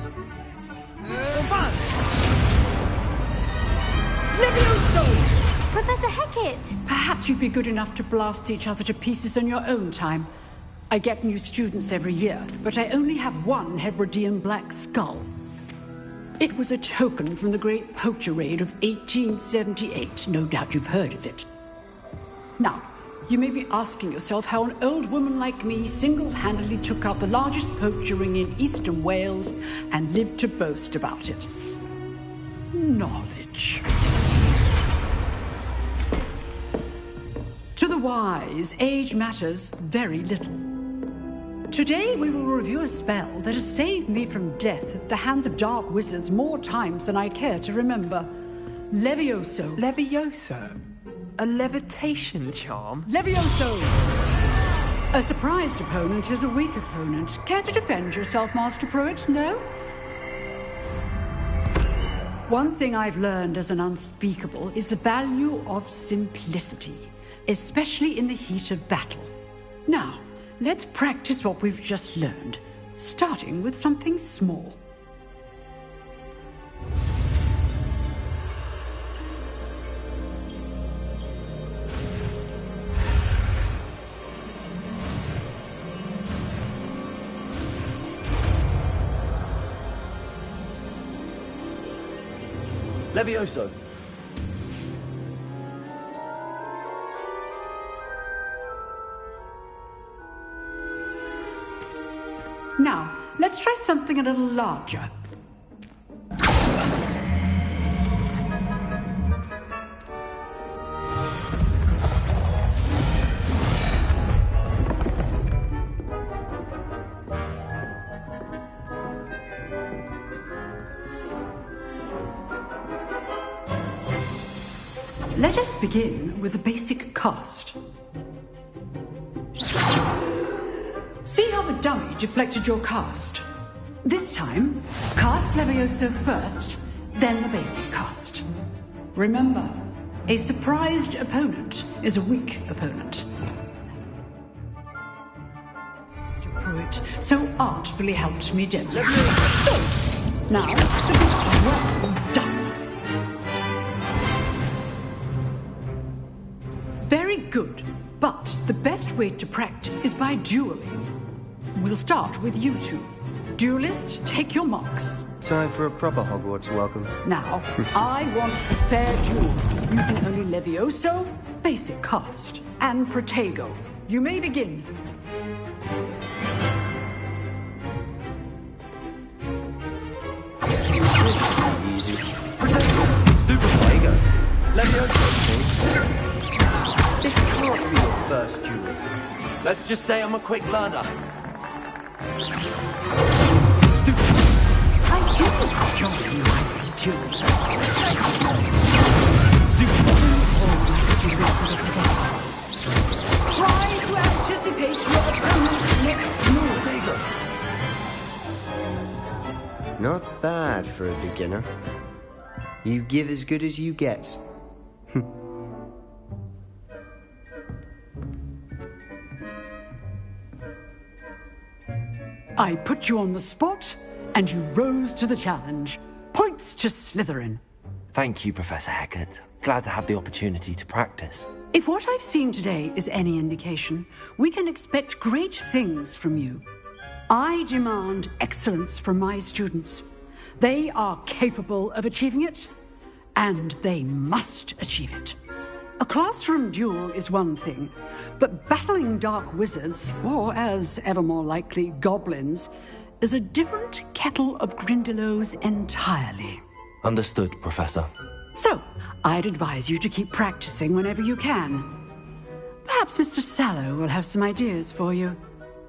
Professor Hecat! Perhaps you'd be good enough to blast each other to pieces on your own time. I get new students every year, but I only have one Hebridean black skull. It was a token from the Great Poacher Raid of 1878. No doubt you've heard of it. Now, you may be asking yourself how an old woman like me single-handedly took out the largest poacher ring in eastern Wales and lived to boast about it. Knowledge. To the wise, age matters very little. Today we will review a spell that has saved me from death at the hands of dark wizards more times than I care to remember. Levioso. Levioso? A levitation charm? Levioso! A surprised opponent is a weak opponent. Care to defend yourself, Master Pruitt? No? One thing I've learned as an unspeakable is the value of simplicity, especially in the heat of battle. Now, let's practice what we've just learned, starting with something small. Levioso. something a little larger. Let us begin with the basic cast. See how the dummy deflected your cast? This time, cast Levioso first, then the basic cast. Remember, a surprised opponent is a weak opponent. Pruitt so artfully helped me demonstrate. Now, well done. Very good, but the best way to practice is by dueling. We'll start with you two. Duelists, take your marks. Time for a proper Hogwarts welcome. Now, I want a fair duel, using only Levioso, basic cast, and Protego. You may begin. Easy. Stupid Protego. Levioso, this can't be your first duel. Let's just say I'm a quick learner. I do enjoy my duels. Try to anticipate your opponent's next move. Not bad for a beginner. You give as good as you get. I put you on the spot, and you rose to the challenge. Points to Slytherin. Thank you, Professor Hecat. Glad to have the opportunity to practice. If what I've seen today is any indication, we can expect great things from you. I demand excellence from my students. They are capable of achieving it, and they must achieve it. A classroom duel is one thing, but battling dark wizards, or as ever more likely, goblins, is a different kettle of Grindylows entirely. Understood, Professor. So, I'd advise you to keep practicing whenever you can. Perhaps Mr. Sallow will have some ideas for you.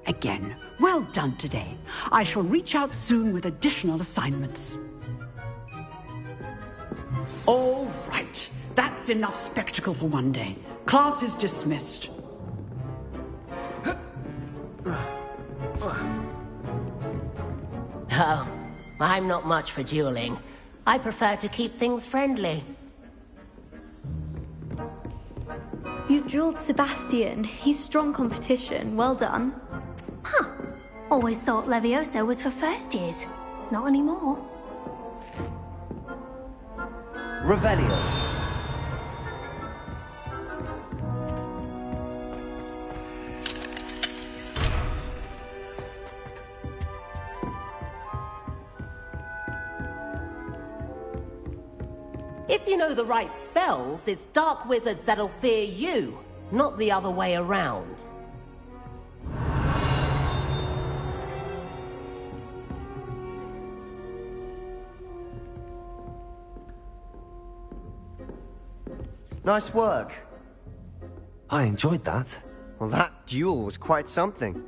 Again, well done today. I shall reach out soon with additional assignments. All right. That's enough spectacle for one day. Class is dismissed. Oh, I'm not much for dueling. I prefer to keep things friendly. You dueled Sebastian. He's strong competition. Well done. Huh. Always thought Levioso was for first years. Not anymore. Revelio. If you know the right spells, it's dark wizards that'll fear you, not the other way around. Nice work. I enjoyed that. Well, that duel was quite something.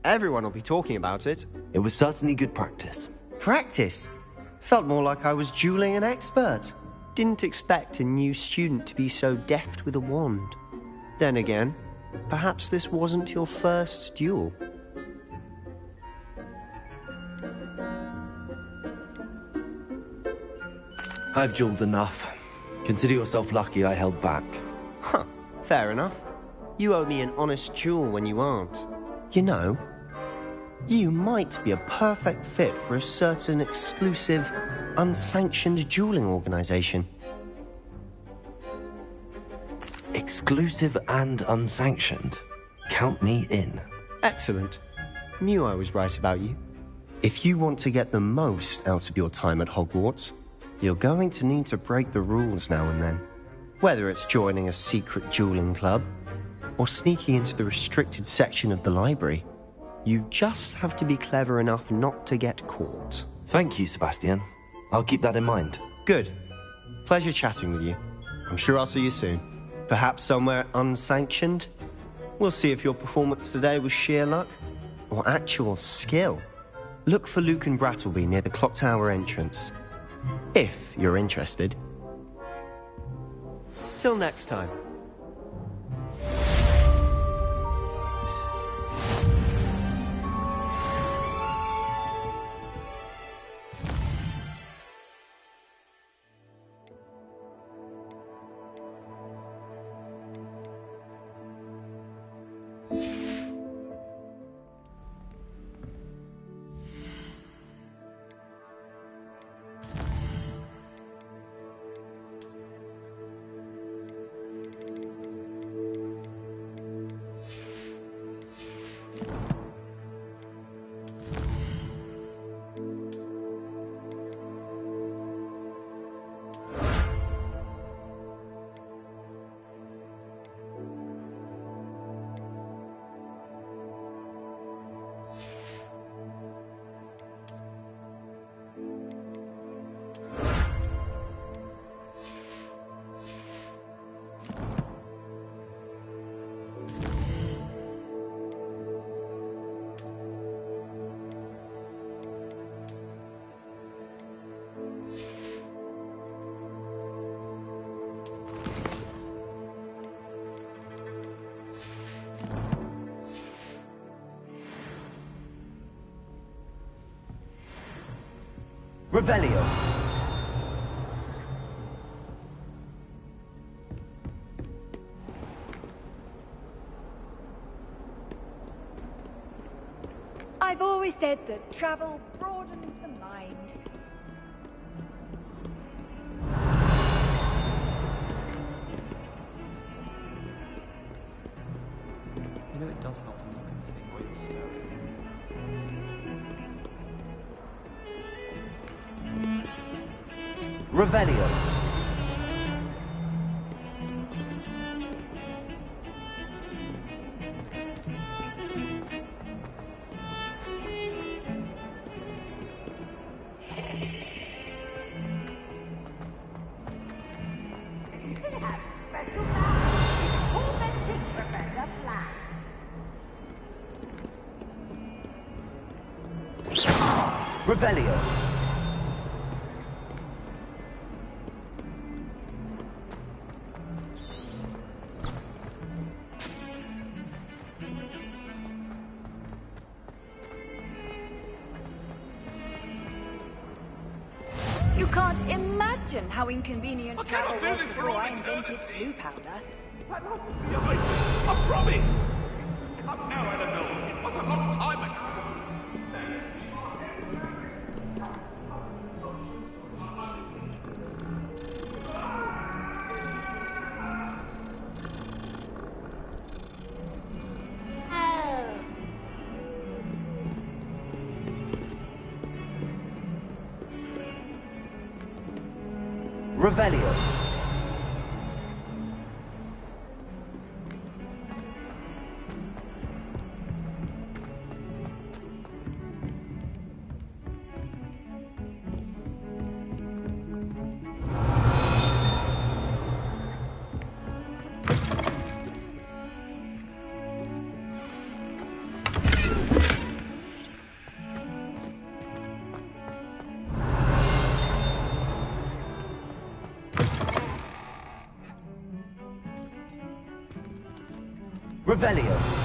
Everyone will be talking about it. It was certainly good practice. Practice? Felt more like I was dueling an expert. Didn't expect a new student to be so deft with a wand. Then again, perhaps this wasn't your first duel. I've dueled enough. Consider yourself lucky I held back. Huh, fair enough. You owe me an honest duel when you aren't. You know, you might be a perfect fit for a certain exclusive, unsanctioned dueling organization. Exclusive and unsanctioned? Count me in. Excellent. Knew I was right about you. If you want to get the most out of your time at Hogwarts, you're going to need to break the rules now and then. Whether it's joining a secret dueling club, or sneaking into the restricted section of the library. You just have to be clever enough not to get caught. Thank you, Sebastian. I'll keep that in mind. Good. Pleasure chatting with you. I'm sure I'll see you soon. Perhaps somewhere unsanctioned? We'll see if your performance today was sheer luck or actual skill. Look for Luke and Brattleby near the clock tower entrance. If you're interested. Till next time. Revelio. I've always said that travel broadens the mind. You know it does help to look at the thing while you're staring. Revelio. Revelio. You can't imagine how inconvenient travel was before I invented blue powder. I promise! Come now, Annabelle. It was a long time ago. Revelio. Revelio.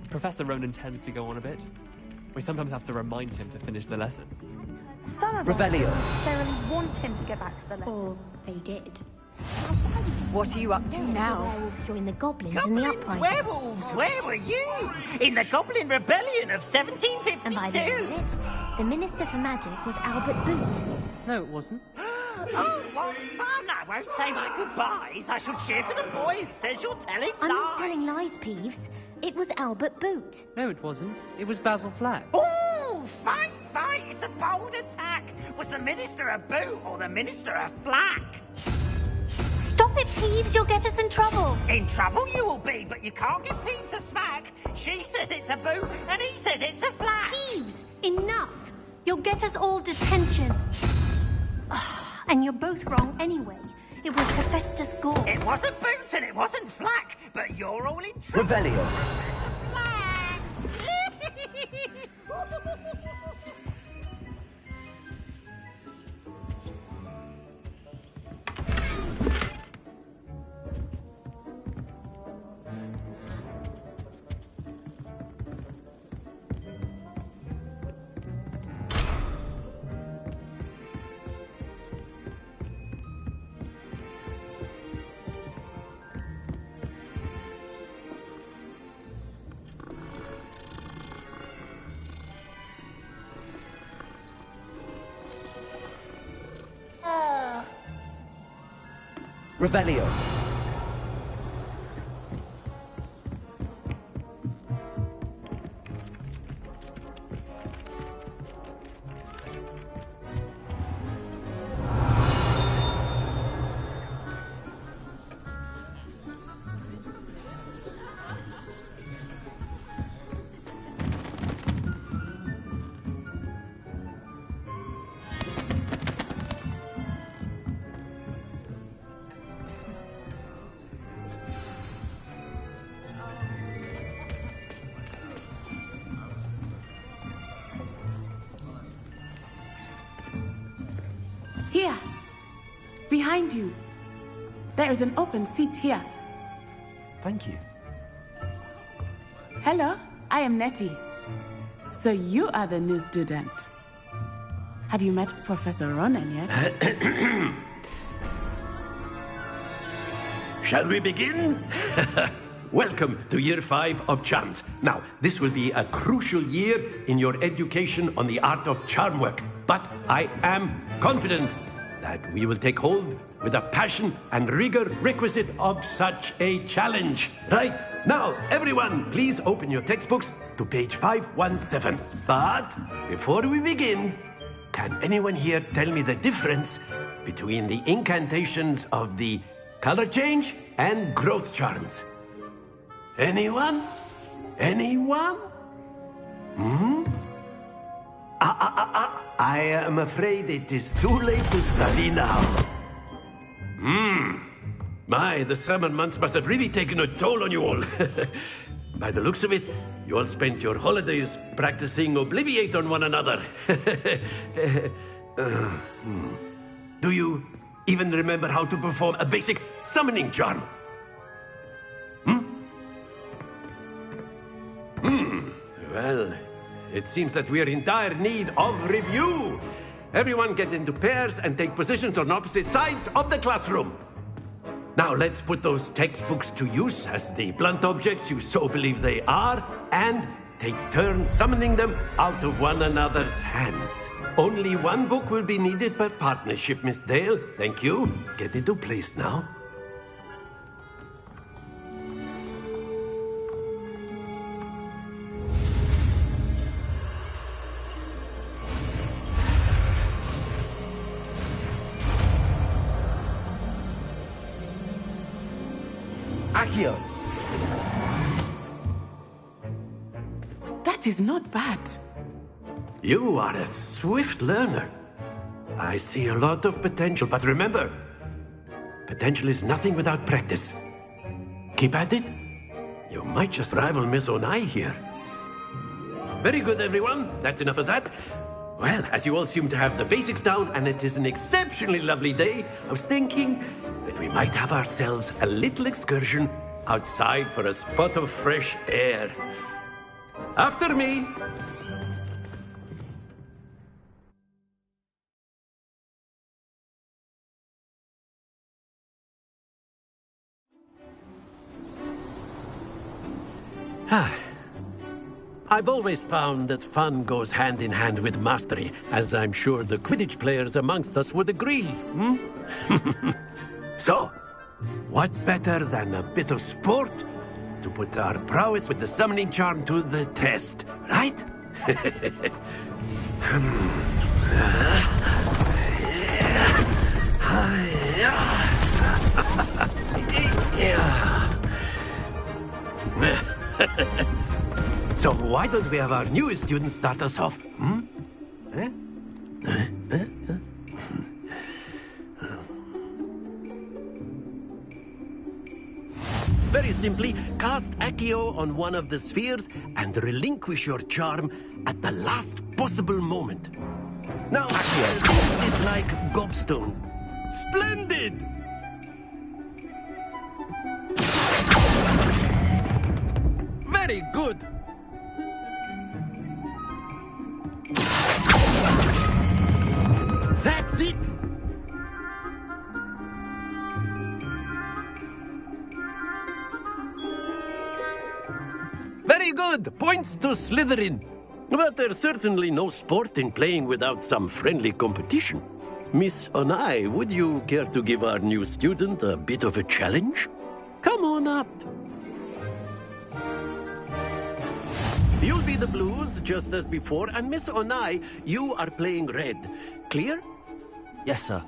Professor Ronan tends to go on a bit. We sometimes have to remind him to finish the lesson. Some of us don't necessarily want him to get back to the lesson. Or they did. What are you up to now? Werewolves joined the goblins, Goblins, in the uprising. werewolves, where were you? In the Goblin Rebellion of 1752? And by the end of it, the Minister for Magic was Albert Boot. No, it wasn't. Oh, what fun! I won't say my goodbyes. I shall cheer for the boy who says you're telling I'm lies. not telling lies, Peeves. It was Albert Boot. No, it wasn't. It was Basil Flack. Oh, fight, fight! It's a bold attack. Was the Minister a boot or the Minister a flack? Stop it, Peeves. You'll get us in trouble. In trouble you will be, but you can't give Peeves a smack. She says it's a boot, and he says it's a flack. Peeves, enough. You'll get us all detention. And you're both wrong anyway. It was Hephaestus Gore. It wasn't boot and it wasn't flack, but you're all in trouble. Revelio. Revelio. Here, behind you. There is an open seat here. Thank you. Hello, I am Nettie. So you are the new student. Have you met Professor Ronan yet? Shall we begin? Welcome to Year 5 of Charms. Now, this will be a crucial year in your education on the art of charm work. But I am confident that we will take hold with the passion and rigor requisite of such a challenge. Right, now, everyone, please open your textbooks to page 517. But before we begin, can anyone here tell me the difference between the incantations of the color change and growth charms? Anyone? Anyone? I am afraid it is too late to study now. My, the summer months must have really taken a toll on you all. By the looks of it, you all spent your holidays practicing Obliviate on one another. Do you even remember how to perform a basic summoning charm? Well, it seems that we are in dire need of review. Everyone get into pairs and take positions on opposite sides of the classroom. Now let's put those textbooks to use as the blunt objects you so believe they are, and take turns summoning them out of one another's hands. Only one book will be needed per partnership, Miss Dale. Thank you. Get into place now. Accio. That is not bad. You are a swift learner. I see a lot of potential, but remember, potential is nothing without practice. Keep at it. You might just rival Miss Onai here. Very good, everyone. That's enough of that. Well, as you all seem to have the basics down, and it is an exceptionally lovely day, I was thinking that we might have ourselves a little excursion outside for a spot of fresh air. After me. I've always found that fun goes hand in hand with mastery, as I'm sure the Quidditch players amongst us would agree, hmm? So, what better than a bit of sport to put our prowess with the summoning charm to the test, right? So why don't we have our newest student start us off? Hmm? Very simply, cast Accio on one of the spheres and relinquish your charm at the last possible moment. Now, Accio, it's like gobstones. Splendid! Very good! That's it! Very good! Points to Slytherin. But there's certainly no sport in playing without some friendly competition. Miss Onai, would you care to give our new student a bit of a challenge? Come on up. You'll be the blues, just as before, and Miss Onai, you are playing red. Clear? Yes, sir.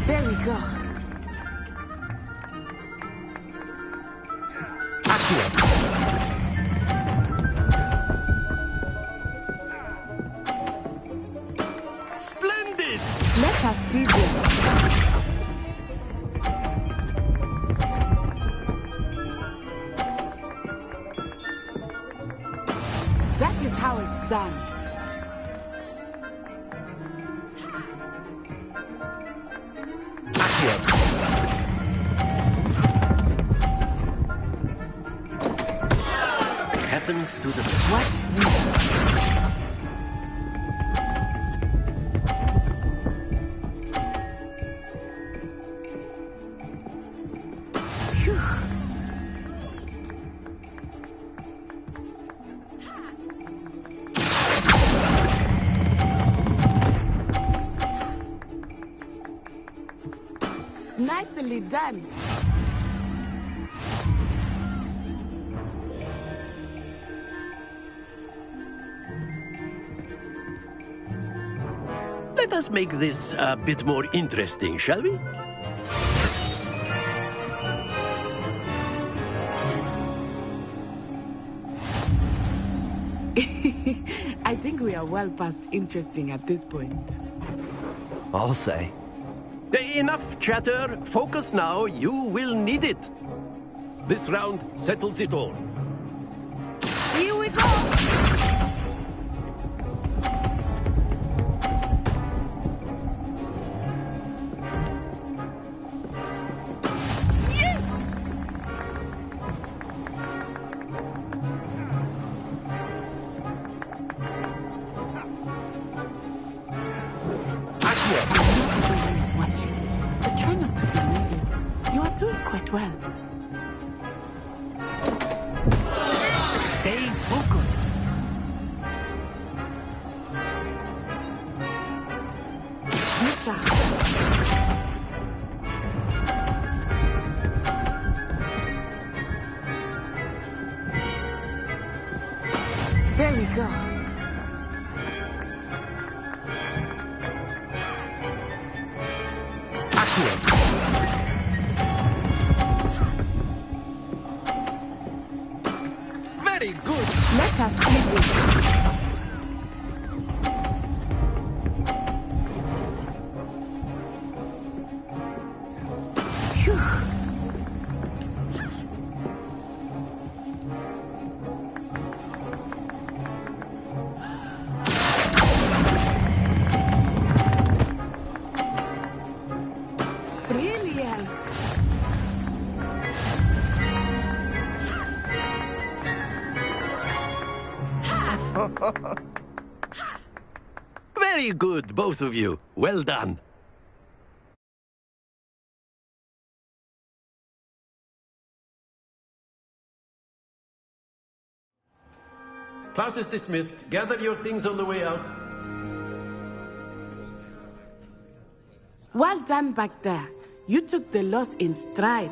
There we go. Splendid! Let us see this. That is how it's done. Happens to the... What's this? Nicely done. Let us make this a bit more interesting, shall we? I think we are well past interesting at this point. I'll say. Enough chatter. Focus now. You will need it. This round settles it all. Here we go! Well. Stay focused. Misha. There we go. Very good. Let us see this. Phew. Very good, both of you. Well done. Class is dismissed. Gather your things on the way out. Well done back there. You took the loss in stride.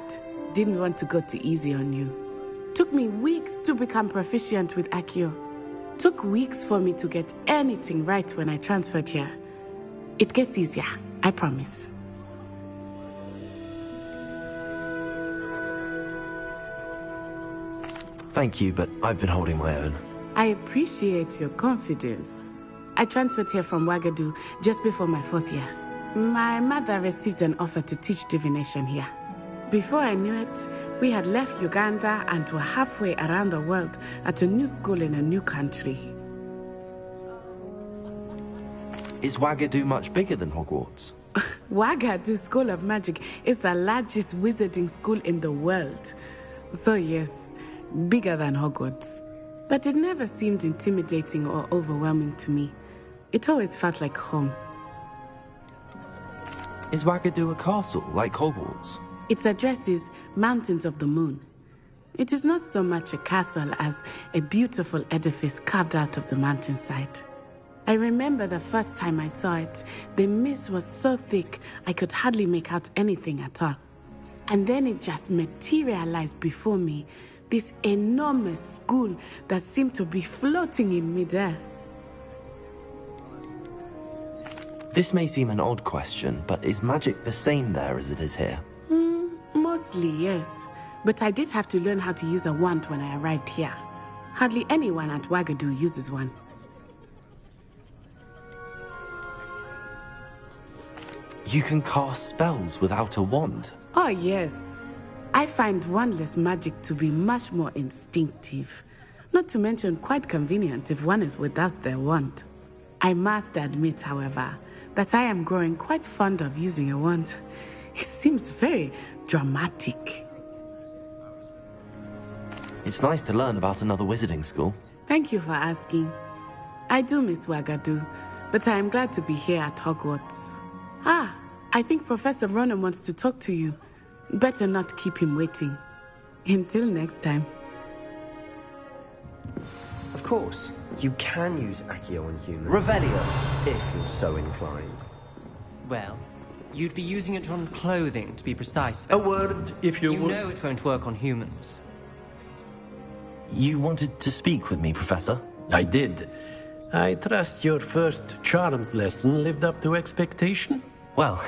Didn't want to go too easy on you. Took me weeks to become proficient with Accio. Took weeks for me to get anything right when I transferred here. It gets easier, I promise. Thank you, but I've been holding my own. I appreciate your confidence. I transferred here from Wagadu just before my 4th year. My mother received an offer to teach divination here. Before I knew it, we had left Uganda and were halfway around the world at a new school in a new country. Is Wagadu much bigger than Hogwarts? Wagadu School of Magic is the largest wizarding school in the world. So yes, bigger than Hogwarts. But it never seemed intimidating or overwhelming to me. It always felt like home. Is Wagadu a castle, like Hogwarts? Its address is Mountains of the Moon. It is not so much a castle as a beautiful edifice carved out of the mountainside. I remember the first time I saw it, the mist was so thick I could hardly make out anything at all. And then it just materialized before me, this enormous school that seemed to be floating in midair. This may seem an odd question, but is magic the same there as it is here? Mostly, yes. But I did have to learn how to use a wand when I arrived here. Hardly anyone at Wagadu uses one. You can cast spells without a wand? Oh, yes. I find wandless magic to be much more instinctive. Not to mention quite convenient if one is without their wand. I must admit, however, that I am growing quite fond of using a wand. It seems very dramatic. It's nice to learn about another wizarding school. Thank you for asking. I do miss Wagadu, but I am glad to be here at Hogwarts. Ah, I think Professor Ronan wants to talk to you. Better not keep him waiting. Until next time. Of course, you can use Accio on humans. Revelio! If you're so inclined. Well, you'd be using it on clothing, to be precise. A word, if you would. You know it won't work on humans. You wanted to speak with me, Professor? I did. I trust your first charms lesson lived up to expectation? Well,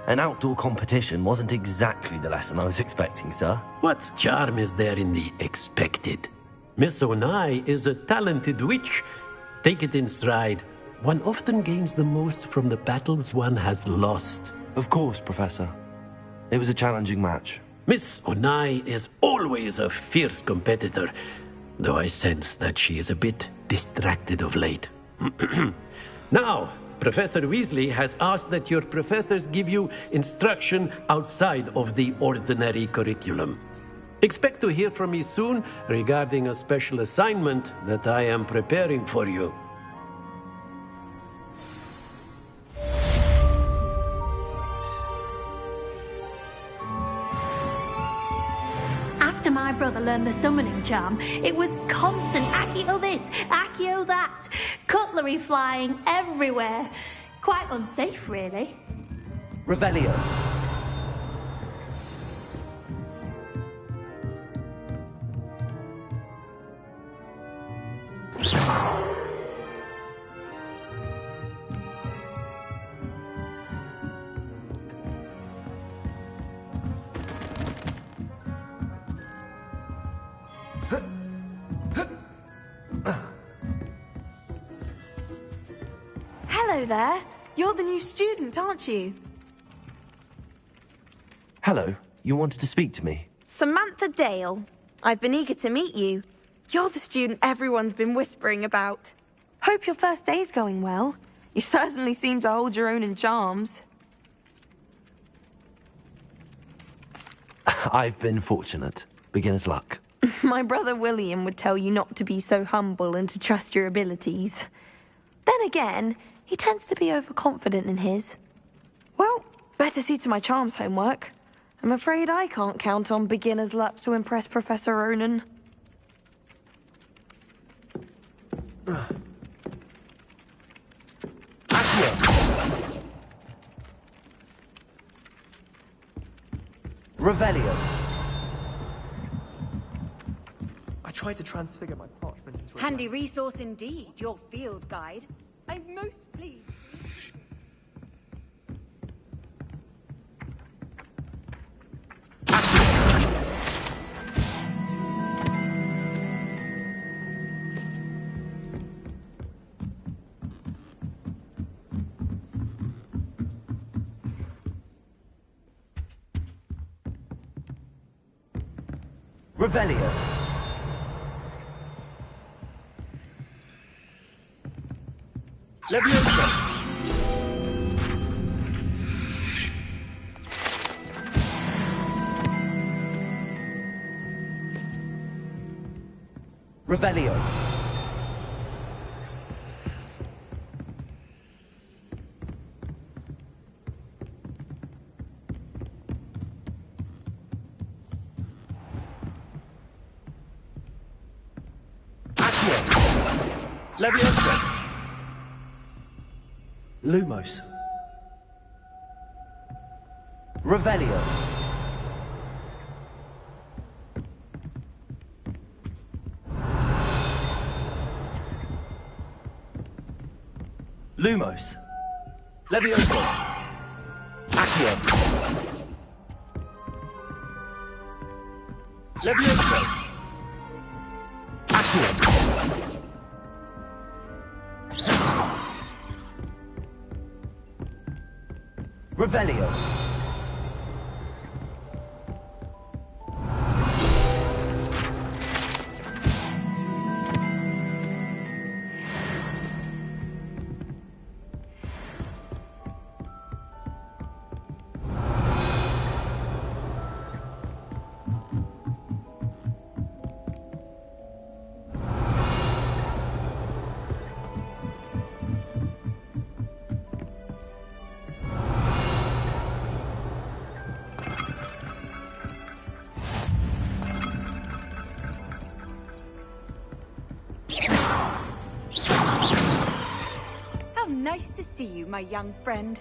an outdoor competition wasn't exactly the lesson I was expecting, sir. What charm is there in the expected? Miss Onai is a talented witch. Take it in stride. One often gains the most from the battles one has lost. Of course, Professor. It was a challenging match. Miss Onai is always a fierce competitor, though I sense that she is a bit distracted of late. Now, Professor Weasley has asked that your professors give you instruction outside of the ordinary curriculum. Expect to hear from me soon regarding a special assignment that I am preparing for you. After my brother learned the summoning charm, it was constant Accio this, Accio that, cutlery flying everywhere. Quite unsafe, really. Revelio. Hello there. You're the new student, aren't you? Hello. You wanted to speak to me? Samantha Dale. I've been eager to meet you. You're the student everyone's been whispering about. Hope your first day's going well. You certainly seem to hold your own in charms. I've been fortunate. Beginner's luck. My brother William would tell you not to be so humble and to trust your abilities. Then again, he tends to be overconfident in his. Well, better see to my charms homework. I'm afraid I can't count on beginner's luck to impress Professor Ronan. Revelio. I tried to transfigure my parchment into a... Handy resource indeed, your field guide. I'm most pleased. Revelio. Leviosa. Revelio. Leviosa. Lumos. Revelio. Lumos. Leviosa. Accio. Leviosa. Accio. Revelio. How nice to see you, my young friend.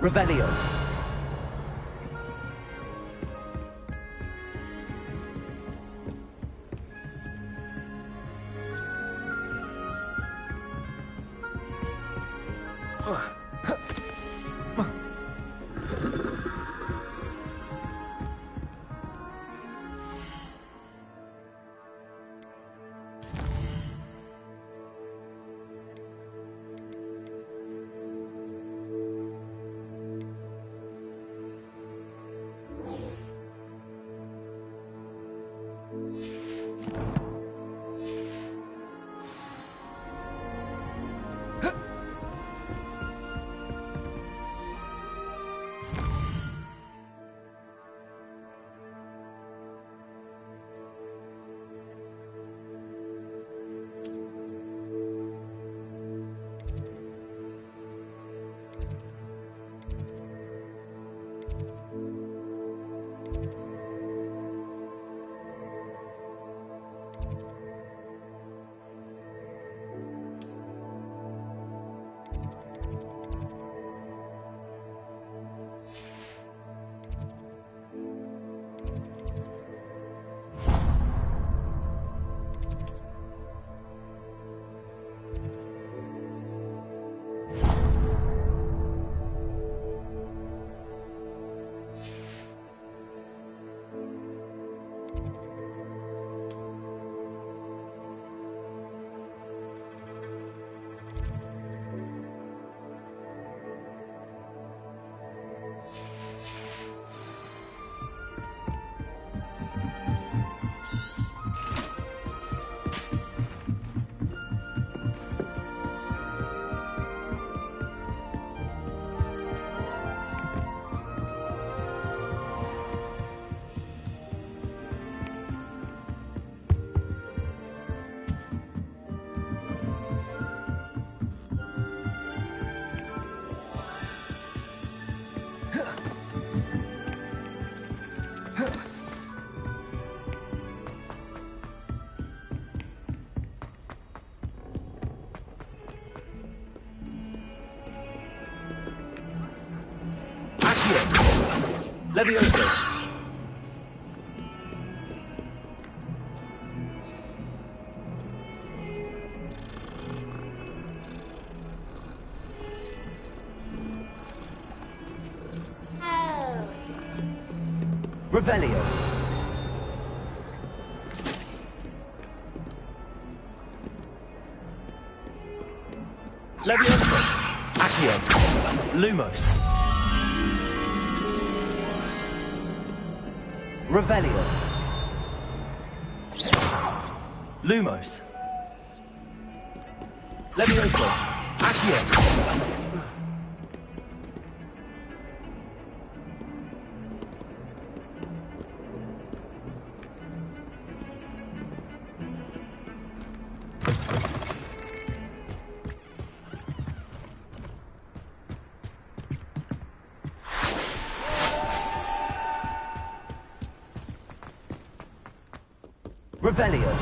Revelio. Levioso! Revelio! Levioso! Accio! Lumos! Revelio! Lumos! Levioso! Accio! Revelio!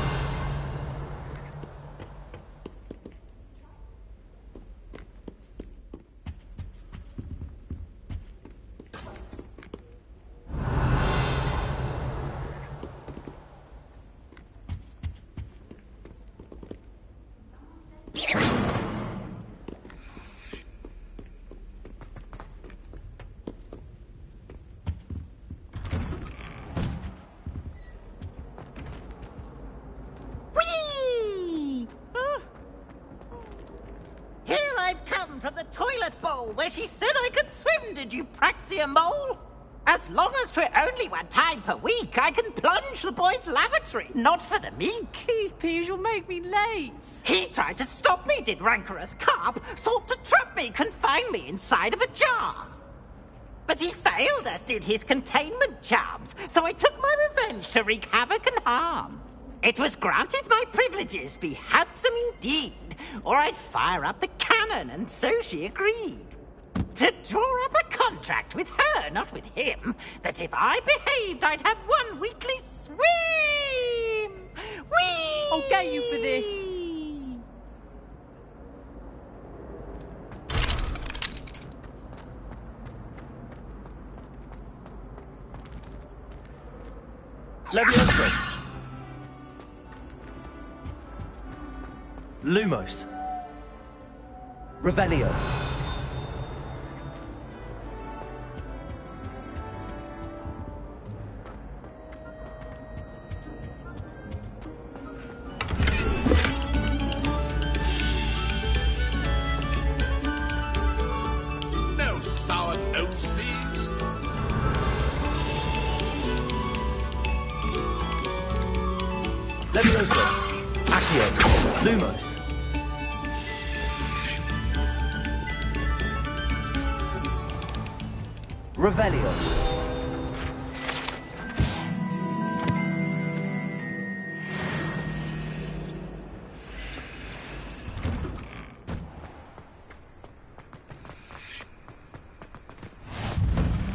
From the toilet bowl where she said I could swim, did you praxia mole? As long as 'twere only one time per week, I can plunge the boy's lavatory, not for the meek. These peas will make me late. He tried to stop me, did rancorous carp, sought to trap me, confine me inside of a jar. But he failed, as did his containment charms, so I took my revenge to wreak havoc and harm. It was granted my privileges be handsome indeed, or I'd fire up the cannon, and so she agreed. To draw up a contract with her, not with him, that if I behaved, I'd have one weekly swim! Whee! I'll get you for this. Levioso! Lumos! Revelio! No sour notes, please. Levioso! Accio! Lumos! Revelio!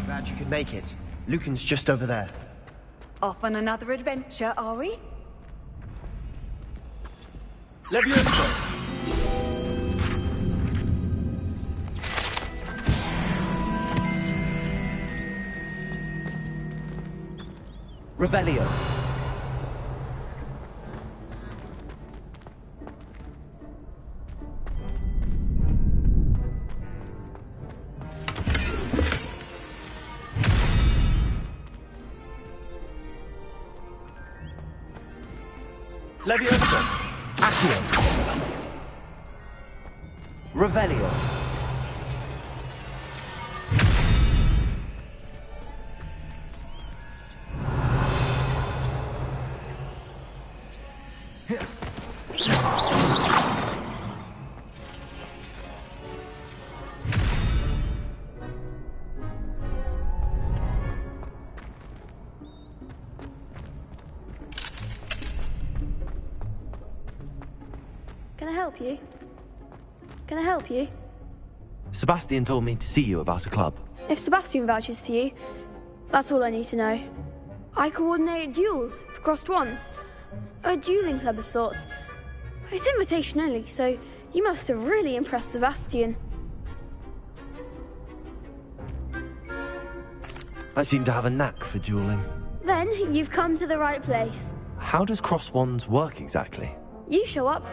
Glad you could make it. Lucan's just over there. Off on another adventure, are we? Levioso! Revelio! Levioso! Accio! Revelio! Can I help you? Can I help you? Sebastian told me to see you about a club. If Sebastian vouches for you, that's all I need to know. I coordinate duels for crossed wands. A dueling club of sorts. It's invitation only, so you must have really impressed I seem to have a knack for dueling. Then you've come to the right place. How does cross wands work exactly? You show up,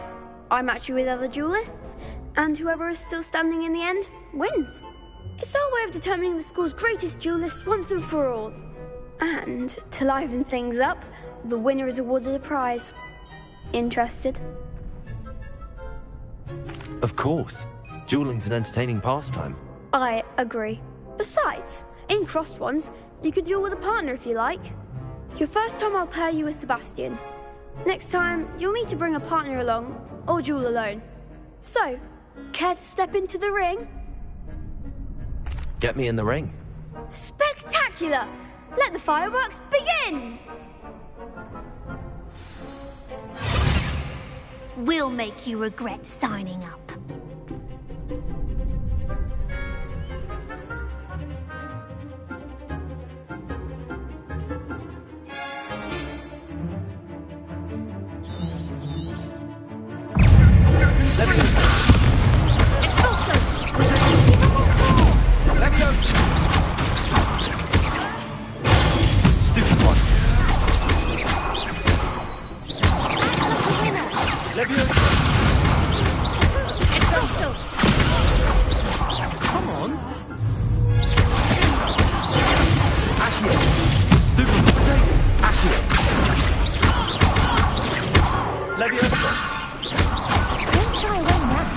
I match you with other duelists, and whoever is still standing in the end wins. It's our way of determining the school's greatest duelist once and for all. And to liven things up, the winner is awarded a prize. Interested? Of course. Dueling's an entertaining pastime. I agree. Besides, in crossed ones, you could duel with a partner if you like. Your first time I'll pair you with Sebastian. Next time, you'll need to bring a partner along, or duel alone. So, care to step into the ring? Get me in the ring. Spectacular! Let the fireworks begin! We'll make you regret signing up. Stupid one. Come on. Accio. Stupid potato. Accio. Leviosa. Don't try win that.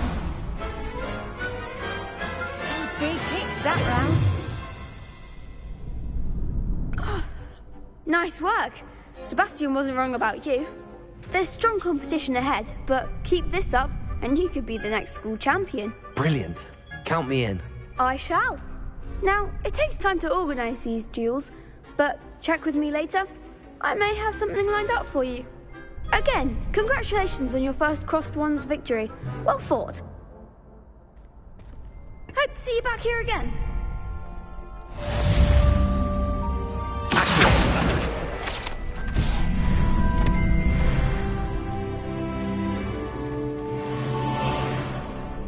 Some big hits that round. Nice work. Sebastian wasn't wrong about you. There's strong competition ahead, but keep this up and you could be the next school champion. Brilliant. Count me in. I shall. Now, it takes time to organise these duels, but check with me later. I may have something lined up for you. Again, congratulations on your first crossed wands victory. Well fought. Hope to see you back here again.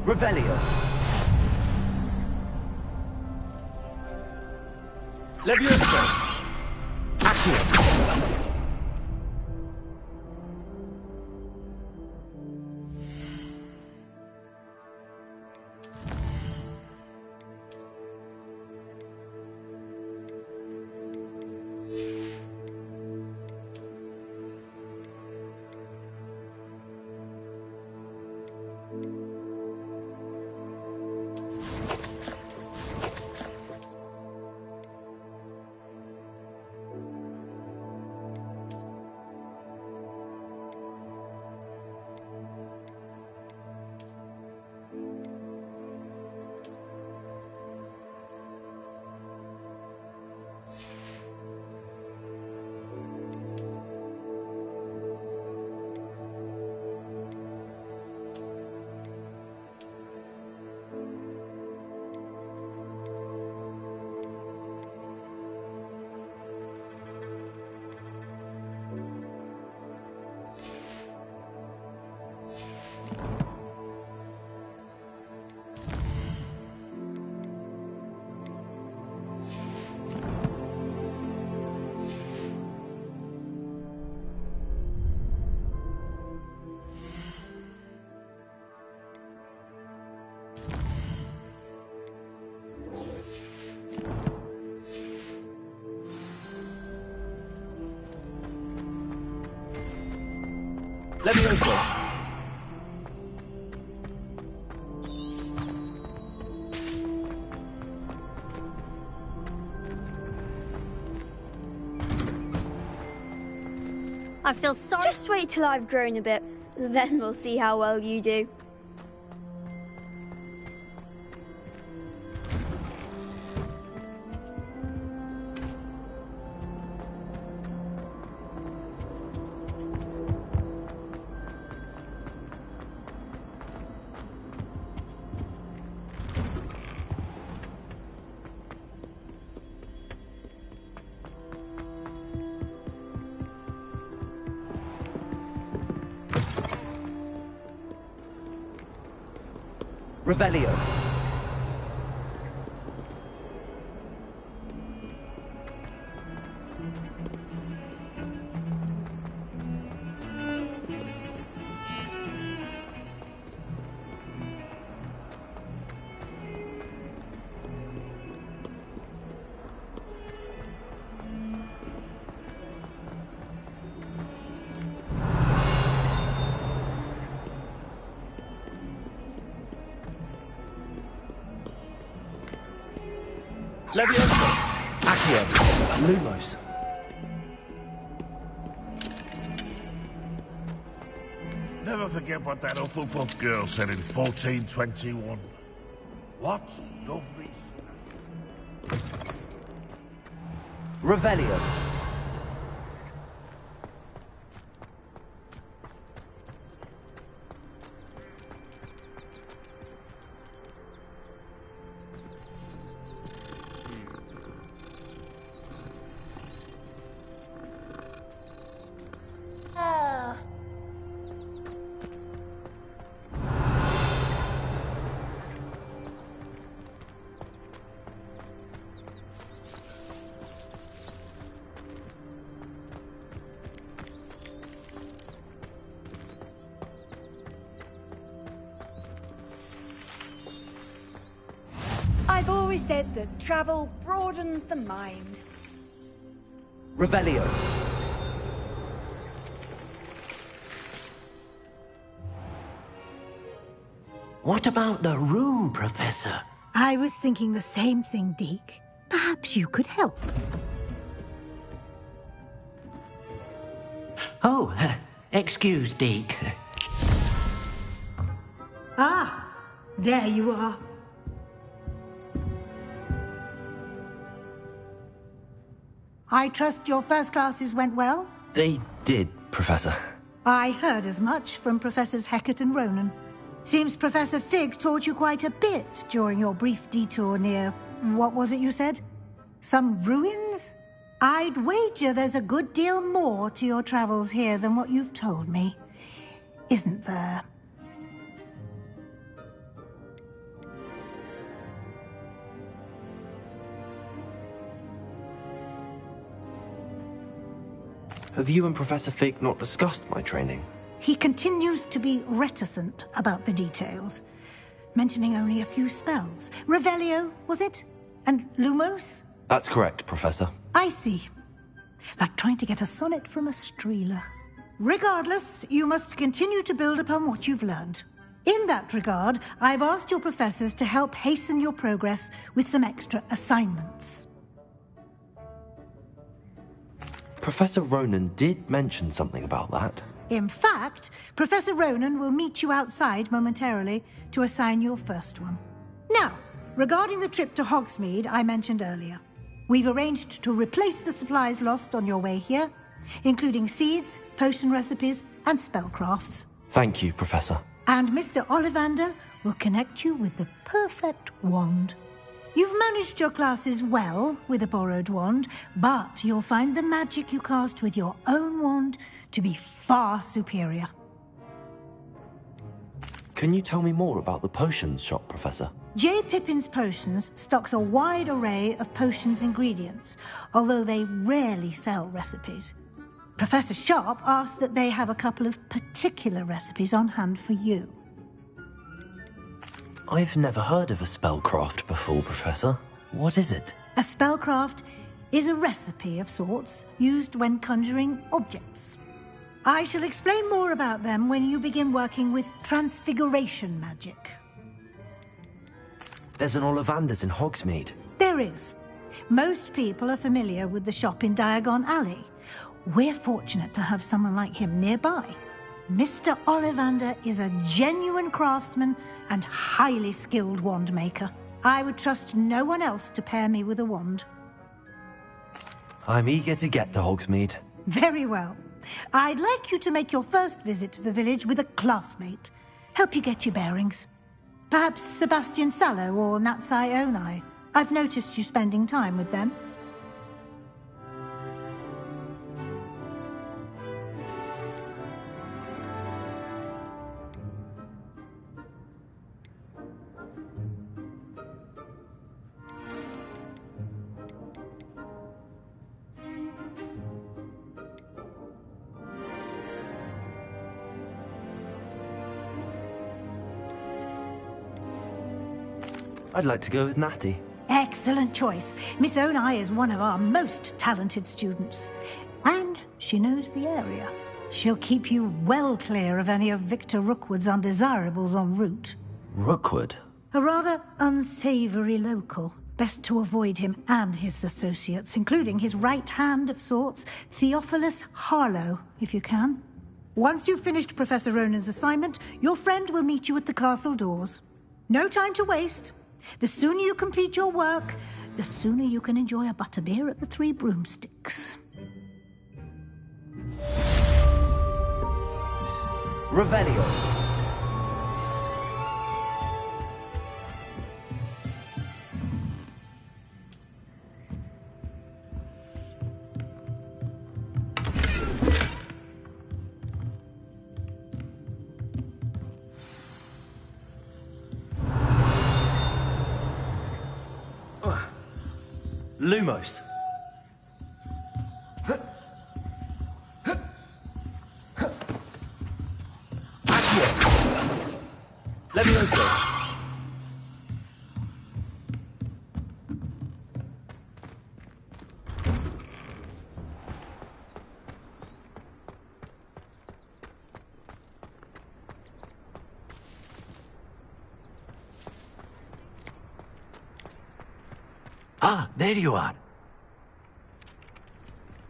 Revelio. Leviosa. Accio. Leviosa. I feel sorry. Just wait till I've grown a bit, then we'll see how well you do. Revelio. Leviosa! Accio! Lumos! Never forget what that Hufflepuff girl said in 1421. What lovely... Revelio. I've always said that travel broadens the mind. Revelio. What about the room, Professor? I was thinking the same thing, Deke. Perhaps you could help. Oh, excuse, Deke. Ah, there you are. I trust your first classes went well? They did, Professor. I heard as much from Professors Hecat and Ronan. Seems Professor Fig taught you quite a bit during your brief detour near... what was it you said? Some ruins? I'd wager there's a good deal more to your travels here than what you've told me. Isn't there? Have you and Professor Fig not discussed my training? He continues to be reticent about the details, mentioning only a few spells. Revelio, was it? And Lumos? That's correct, Professor. I see. Like trying to get a sonnet from a streeler. Regardless, you must continue to build upon what you've learned. In that regard, I've asked your professors to help hasten your progress with some extra assignments. Professor Ronan did mention something about that. In fact, Professor Ronan will meet you outside momentarily to assign your first one. Now, regarding the trip to Hogsmeade I mentioned earlier, we've arranged to replace the supplies lost on your way here, including seeds, potion recipes, and spellcrafts. Thank you, Professor. And Mr. Ollivander will connect you with the perfect wand. You've managed your classes well with a borrowed wand, but you'll find the magic you cast with your own wand to be far superior. Can you tell me more about the potions shop, Professor? J. Pippin's Potions stocks a wide array of potions ingredients, although they rarely sell recipes. Professor Sharp asked that they have a couple of particular recipes on hand for you. I've never heard of a spellcraft before, Professor. What is it? A spellcraft is a recipe of sorts used when conjuring objects. I shall explain more about them when you begin working with transfiguration magic. There's an Ollivander's in Hogsmeade. There is. Most people are familiar with the shop in Diagon Alley. We're fortunate to have someone like him nearby. Mr. Ollivander is a genuine craftsman and highly skilled wand maker. I would trust no one else to pair me with a wand. I'm eager to get to Hogsmeade. Very well. I'd like you to make your first visit to the village with a classmate. Help you get your bearings. Perhaps Sebastian Sallow or Natsai Onai. I've noticed you spending time with them. I'd like to go with Natty. Excellent choice. Miss Onai is one of our most talented students. And she knows the area. She'll keep you well clear of any of Victor Rookwood's undesirables en route. Rookwood? A rather unsavory local, best to avoid him and his associates, including his right hand of sorts, Theophilus Harlow, if you can. Once you've finished Professor Ronan's assignment, your friend will meet you at the castle doors. No time to waste. The sooner you complete your work, the sooner you can enjoy a butterbeer at the Three Broomsticks. Revelio. Lumos. Accio. Levioso. Ah, there you are.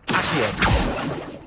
Accio.